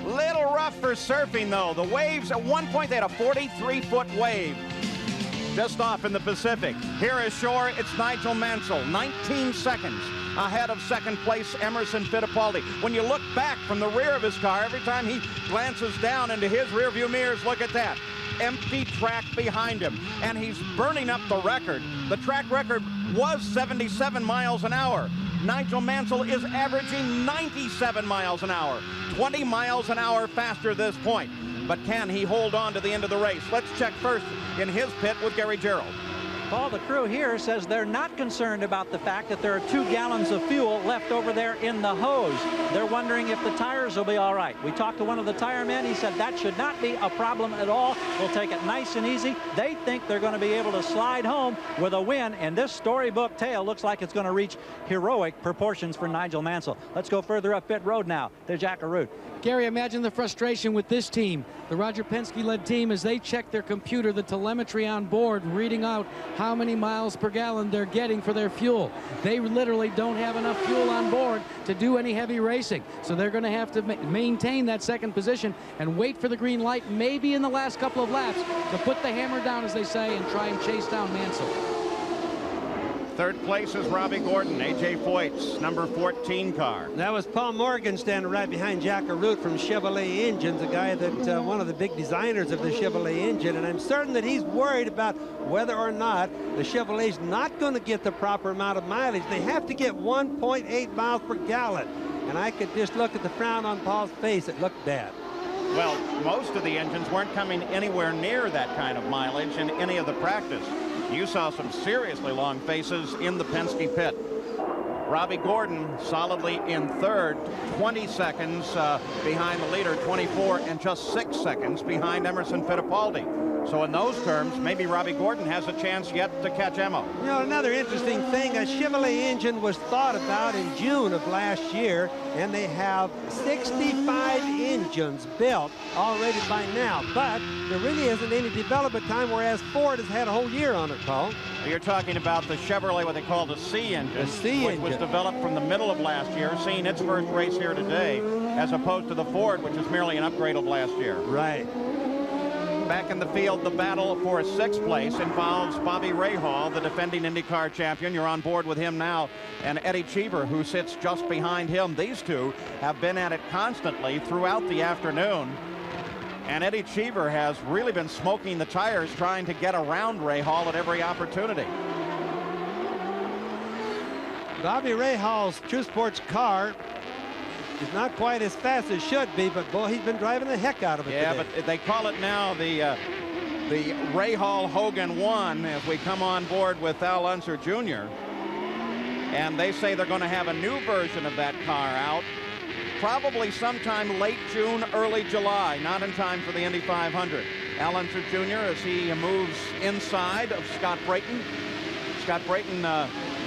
Little rough for surfing, though. The waves, at one point, they had a 43-foot wave just off in the Pacific. Here ashore, it's Nigel Mansell, 19 seconds ahead of second place Emerson Fittipaldi. When you look back from the rear of his car, every time he glances down into his rearview mirrors, look at that. Empty track behind him, and he's burning up the record. The track record was 77 miles an hour. Nigel Mansell is averaging 97 miles an hour, 20 miles an hour faster at this point. But can he hold on to the end of the race? Let's check first in his pit with Gary Gerald. Paul, the crew here says they're not concerned about the fact that there are 2 gallons of fuel left over there in the hose. They're wondering if the tires will be all right. We talked to one of the tire men. He said that should not be a problem at all. We'll take it nice and easy. They think they're going to be able to slide home with a win, and this storybook tale looks like it's going to reach heroic proportions for Nigel Mansell. Let's go further up pit road now. There's Jack Arute. Gary, imagine the frustration with this team, the Roger Penske-led team, as they check their computer, the telemetry on board, reading out how many miles per gallon they're getting for their fuel. They literally don't have enough fuel on board to do any heavy racing, so they're going to have to maintain that second position and wait for the green light, maybe in the last couple of laps, to put the hammer down, as they say, and try and chase down Mansell. Third place is Robbie Gordon, A.J. Foyt's number 14 car. That was Paul Morgan standing right behind Jack Arute from Chevrolet Engines, a guy that one of the big designers of the Chevrolet engine, and I'm certain that he's worried about whether or not the Chevrolet's not going to get the proper amount of mileage. They have to get 1.8 miles per gallon, and I could just look at the frown on Paul's face. It looked bad. Well, most of the engines weren't coming anywhere near that kind of mileage in any of the practice. You saw some seriously long faces in the Penske pit. Robbie Gordon solidly in third, 20 seconds behind the leader, 24, and just 6 seconds behind Emerson Fittipaldi. So in those terms, maybe Robbie Gordon has a chance yet to catch Emma. You know, another interesting thing, a Chevrolet engine was thought about in June of last year, and they have 65 engines built already by now. But there really isn't any development time, whereas Ford has had a whole year on it, Paul. You're talking about the Chevrolet, what they call the C engine, which was developed from the middle of last year, seeing its first race here today, as opposed to the Ford, which was merely an upgrade of last year. Right. Back in the field, the battle for 6th place involves Bobby Rahal, the defending IndyCar champion. You're on board with him now, and Eddie Cheever, who sits just behind him. These two have been at it constantly throughout the afternoon. And Eddie Cheever has really been smoking the tires, trying to get around Rahal at every opportunity. Bobby Rahal's True Sports car is not quite as fast as should be, but boy, he's been driving the heck out of it Yeah, today. but they call it now the Rahal Hogan 1 as we come on board with Al Unser Jr. And they say they're going to have a new version of that car out probably sometime late June, early July, not in time for the Indy 500. Al Unser Jr. as he moves inside of Scott Brayton. Scott Brayton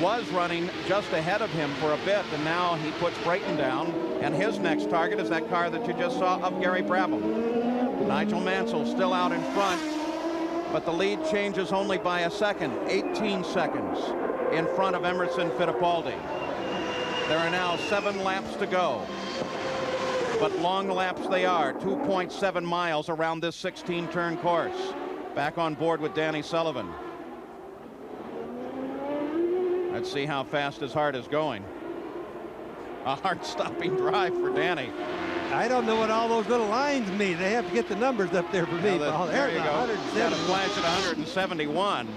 was running just ahead of him for a bit, and now he puts Brayton down, and his next target is that car that you just saw of Gary Brabham. Nigel Mansell still out in front, but the lead changes only by a second, 18 seconds in front of Emerson Fittipaldi. There are now 7 laps to go, but long laps they are, 2.7 miles around this 16-turn course. Back on board with Danny Sullivan. Let's see how fast his heart is going. A heart-stopping drive for Danny. I don't know what all those little lines mean. They have to get the numbers up there for me. There you go. Got a flash at 171.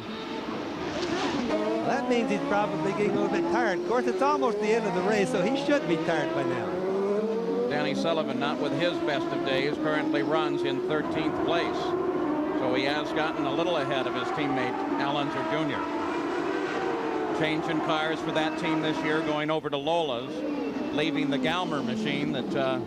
Well, that means he's probably getting a little bit tired. Of course, it's almost the end of the race, so he should be tired by now. Danny Sullivan, not with his best of days, currently runs in 13th place. So he has gotten a little ahead of his teammate, Al Unser Jr. Changing cars for that team this year, going over to Lola's, leaving the Galmer machine that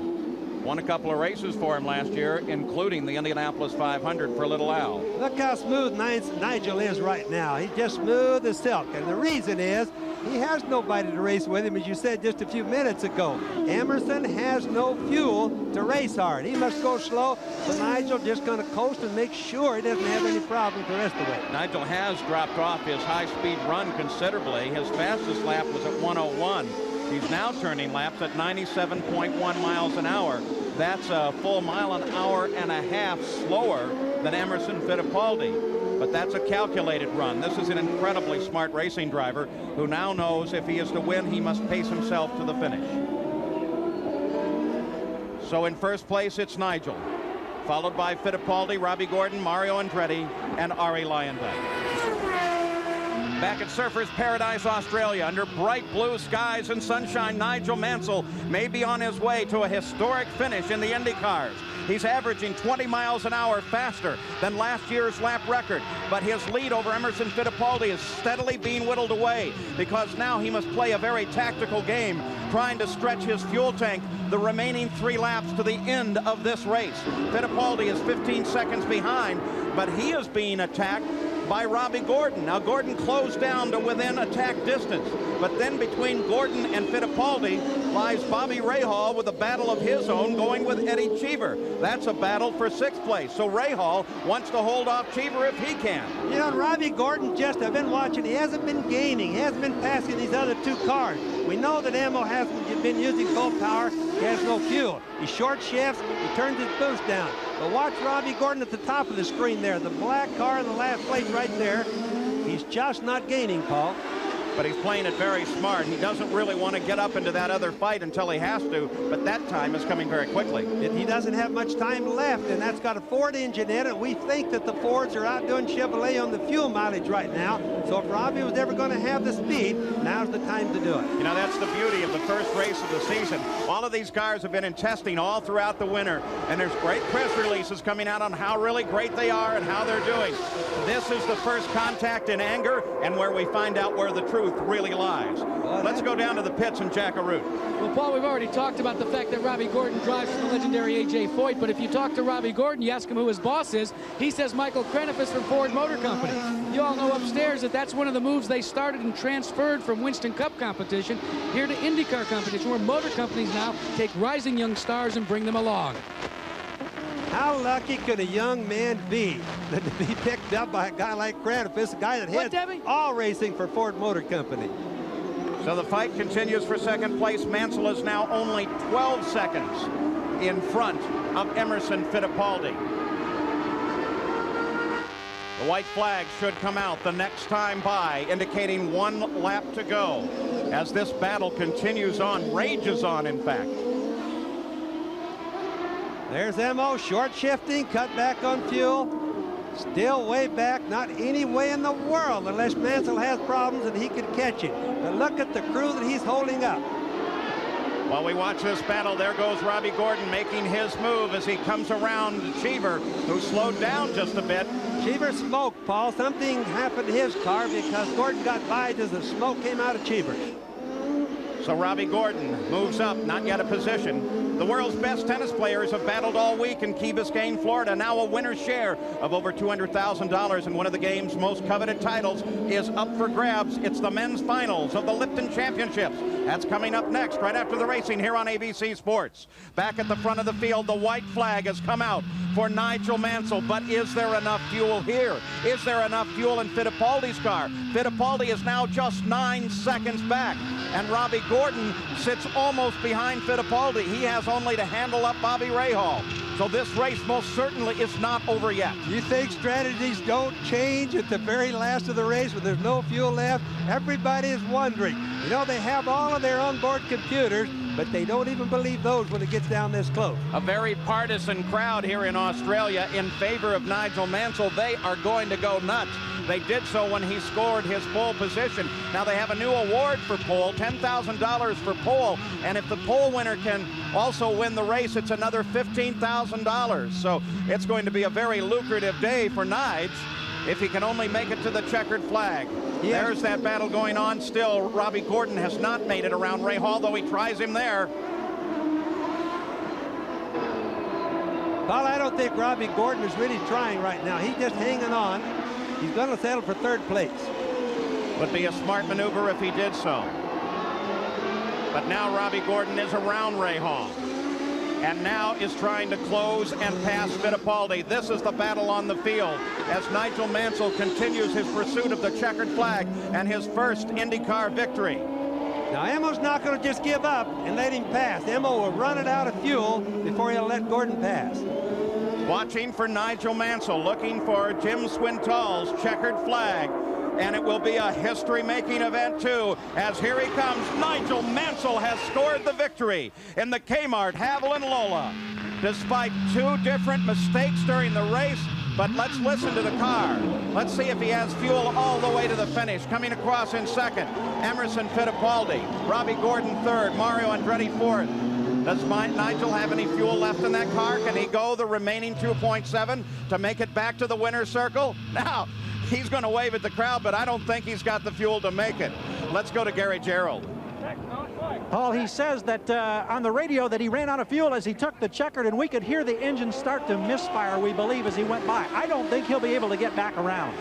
won a couple of races for him last year, including the Indianapolis 500 for Little Al. Look how smooth Nigel is right now. He's just smooth as silk. And the reason is he has nobody to race with him, as you said just a few minutes ago. Emerson has no fuel to race hard. He must go slow. So Nigel just going to coast and make sure he doesn't have any problems the rest of the way. Nigel has dropped off his high-speed run considerably. His fastest lap was at 101. He's now turning laps at 97.1 miles an hour. That's a full mile an hour and a half slower than Emerson Fittipaldi. But that's a calculated run. This is an incredibly smart racing driver who now knows if he is to win, he must pace himself to the finish. So in first place, it's Nigel, followed by Fittipaldi, Robbie Gordon, Mario Andretti, and Ari Luyendyk. Back at Surfers Paradise, Australia, under bright blue skies and sunshine, Nigel Mansell may be on his way to a historic finish in the IndyCars. He's averaging 20 miles an hour faster than last year's lap record, but his lead over Emerson Fittipaldi is steadily being whittled away because now he must play a very tactical game, trying to stretch his fuel tank the remaining 3 laps to the end of this race. Fittipaldi is 15 seconds behind, but he is being attacked by Robbie Gordon. Now, Gordon closed down to within attack distance, but then between Gordon and Fittipaldi lies Bobby Rahal with a battle of his own going with Eddie Cheever. That's a battle for 6th place, so Rahal wants to hold off Cheever if he can. You know, Robbie Gordon, just I've been watching, he hasn't been gaining, he hasn't been passing these other 2 cars. We know that Emmo hasn't been using full power, he has no fuel. He short shifts, he turns his boost down. But watch Robbie Gordon at the top of the screen there, the black car in the last place right there. He's just not gaining, Paul. But he's playing it very smart. He doesn't really want to get up into that other fight until he has to, but that time is coming very quickly. He doesn't have much time left, and that's got a Ford engine in it. We think that the Fords are outdoing Chevrolet on the fuel mileage right now. So if Robbie was ever going to have the speed, now's the time to do it. You know, that's the beauty of the first race of the season. All of these cars have been in testing all throughout the winter, and there's great press releases coming out on how really great they are and how they're doing. This is the first contact in anger, and where we find out where the truth really lies. Let's go down to the pits and Jack Arute. Well, Paul, we've already talked about the fact that Robbie Gordon drives for the legendary A.J. Foyt, but if you talk to Robbie Gordon, you ask him who his boss is, he says Michael Krenefis from Ford Motor Company. You all know upstairs that that's one of the moves they started and transferred from Winston Cup competition here to IndyCar competition, where motor companies now take rising young stars and bring them along. How lucky could a young man be to be picked up by a guy like Krenefis, a guy that heads all racing for Ford Motor Company? So the fight continues for 2nd place. Mansell is now only 12 seconds in front of Emerson Fittipaldi. The white flag should come out the next time by, indicating 1 lap to go as this battle continues on, rages on, in fact. There's Emmo, short shifting, cut back on fuel. Still way back, not any way in the world unless Mansell has problems and he can catch it. But look at the crew that he's holding up. While we watch this battle, there goes Robbie Gordon making his move as he comes around Cheever, who slowed down just a bit. Cheever smoked, Paul. Something happened to his car because Gordon got by as the smoke came out of Cheever. So Robbie Gordon moves up, not yet a position. The world's best tennis players have battled all week in Key Biscayne, Florida. Now a winner's share of over $200,000 in one of the game's most coveted titles is up for grabs. It's the men's finals of the Lipton Championships. That's coming up next, right after the racing here on ABC Sports. Back at the front of the field, the white flag has come out for Nigel Mansell, but is there enough fuel here? Is there enough fuel in Fittipaldi's car? Fittipaldi is now just 9 seconds back, and Robbie Gordon sits almost behind Fittipaldi. He has only to handle up Bobby Rahal. So this race most certainly is not over yet. You think strategies don't change at the very last of the race when there's no fuel left? Everybody is wondering. You know, they have all of their onboard computers, but they don't even believe those when it gets down this close. A very partisan crowd here in Australia in favor of Nigel Mansell. They are going to go nuts. They did so when he scored his pole position. Now they have a new award for pole, $10,000 for pole, and if the pole winner can also win the race, it's another $15,000. So it's going to be a very lucrative day for Nige if he can only make it to the checkered flag. Yes. There's that battle going on still. Robbie Gordon has not made it around Rahal, though he tries him there. Paul, I don't think Robbie Gordon is really trying right now. He's just hanging on. He's going to settle for 3rd place. Would be a smart maneuver if he did so. But now Robbie Gordon is around Rahal, and now is trying to close and pass Fittipaldi. This is the battle on the field as Nigel Mansell continues his pursuit of the checkered flag and his first IndyCar victory. Now, Emmo's not going to just give up and let him pass. Emmo will run it out of fuel before he'll let Gordon pass. Watching for Nigel Mansell, looking for Jim Swintoll's checkered flag. And it will be a history-making event, too, as here he comes. Nigel Mansell has scored the victory in the Kmart Haviland Lola. Despite 2 different mistakes during the race, But let's listen to the car. Let's see if he has fuel all the way to the finish. Coming across in second, Emerson Fittipaldi. Robbie Gordon third. Mario Andretti fourth. Does Nigel have any fuel left in that car? Can he go the remaining 2.7 to make it back to the winner's circle? Now, he's going to wave at the crowd, but I don't think he's got the fuel to make it. Let's go to Gary Gerald. Paul, he says that on the radio that he ran out of fuel as he took the checkered, and we could hear the engine start to misfire, we believe, as he went by. I don't think he'll be able to get back around.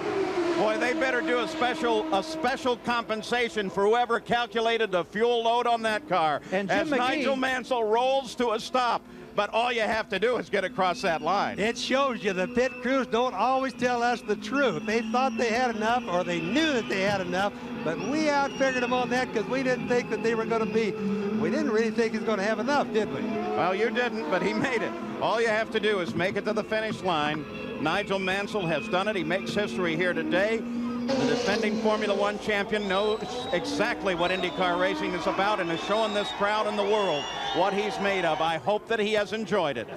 Boy, they better do a special compensation for whoever calculated the fuel load on that car. And Jim as Nigel Mansell rolls to a stop. But all you have to do is get across that line. It shows you the pit crews don't always tell us the truth. They thought they had enough, or they knew that they had enough, but we outfigured them on that because we didn't think that they were going to be. We didn't really think he was going to have enough, did we? Well, you didn't, but he made it. All you have to do is make it to the finish line. Nigel Mansell has done it. He makes history here today. The defending Formula One champion knows exactly what IndyCar racing is about and is showing this crowd and the world what he's made of. I hope that he has enjoyed it.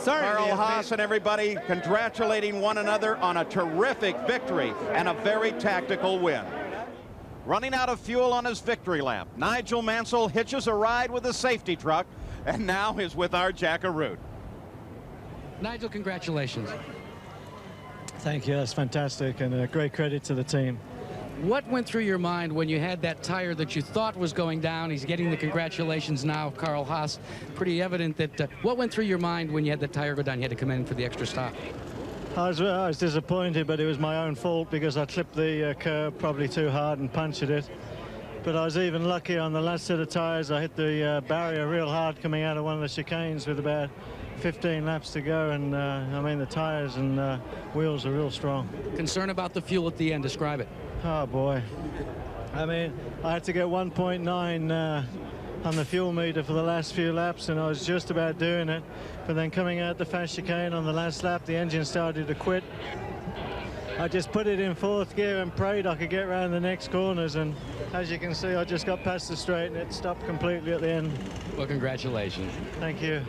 Carl Haas and everybody congratulating one another on a terrific victory and a very tactical win. Running out of fuel on his victory lap, Nigel Mansell hitches a ride with a safety truck and now is with our Jackaroo. Nigel, congratulations. Thank you. That's fantastic, and a great credit to the team. What went through your mind when you had that tire that you thought was going down? He's getting the congratulations now, Carl Haas. Pretty evident that what went through your mind when you had the tire go down? You had to come in for the extra stop. I was disappointed, but it was my own fault because I clipped the curb probably too hard and punctured it. But I was even lucky on the last set of tires. I hit the barrier real hard coming out of one of the chicanes with about 15 laps to go, and I mean the tires and wheels are real strong. Concern about the fuel at the end. Describe it. Oh boy, I mean I had to get 1.9 on the fuel meter for the last few laps, and I was just about doing it, but then coming out the fast chicane on the last lap, the engine started to quit. I just put it in fourth gear and prayed I could get around the next corners, and as you can see I just got past the straight and it stopped completely at the end. Well, congratulations. Thank you.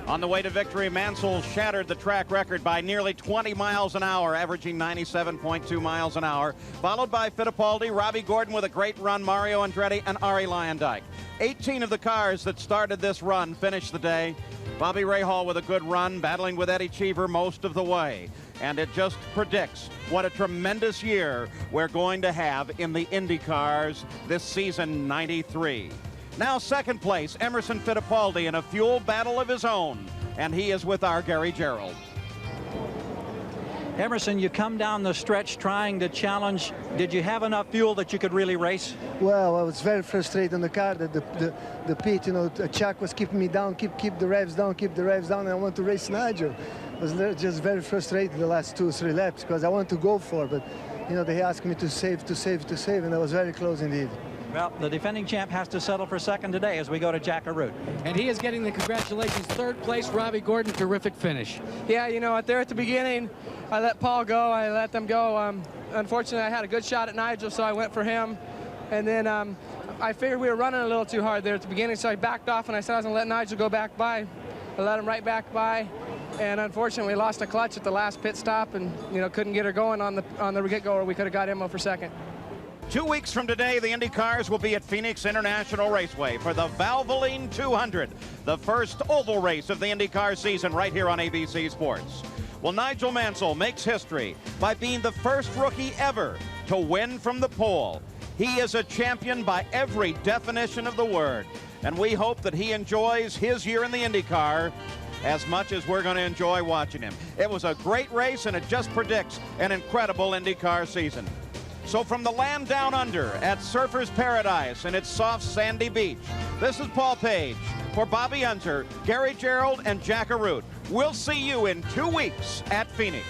On the way to victory, Mansell shattered the track record by nearly 20 miles an hour, averaging 97.2 miles an hour, followed by Fittipaldi, Robbie Gordon with a great run, Mario Andretti, and Arie Luyendyk. 18 of the cars that started this run finished the day. Bobby Rahal with a good run, battling with Eddie Cheever most of the way. And it just predicts what a tremendous year we're going to have in the IndyCars this season, 93. Now second place, Emerson Fittipaldi in a fuel battle of his own, and he is with our Gary Gerald. Emerson, you come down the stretch trying to challenge. Did you have enough fuel that you could really race? Well, I was very frustrated on the car that the pit, you know, Chuck was keeping me down, keep the revs down, and I want to race Nigel. I was just very frustrated the last 2 or 3 laps because I want to go for, but you know, they asked me to save, and I was very close indeed. Well, the defending champ has to settle for second today as we go to Jackaroo. And he is getting the congratulations. Third place, Robbie Gordon. Terrific finish. Yeah, you know, there at the beginning, I let Paul go. I let them go. Unfortunately, I had a good shot at Nigel, so I went for him. And then I figured we were running a little too hard there at the beginning, so I backed off, and I said I was going to let Nigel go back by. I let him right back by. And unfortunately, we lost a clutch at the last pit stop and, you know, couldn't get her going on the get-go, or we could have got him for second. 2 weeks from today, the IndyCars will be at Phoenix International Raceway for the Valvoline 200, the first oval race of the IndyCar season right here on ABC Sports. Well, Nigel Mansell makes history by being the first rookie ever to win from the pole. He is a champion by every definition of the word, and we hope that he enjoys his year in the IndyCar as much as we're going to enjoy watching him. It was a great race, and it just predicts an incredible IndyCar season. So from the land down under at Surfer's Paradise and its soft sandy beach, this is Paul Page for Bobby Unser, Gary Gerald, and Jackaroo. We'll see you in 2 weeks at Phoenix.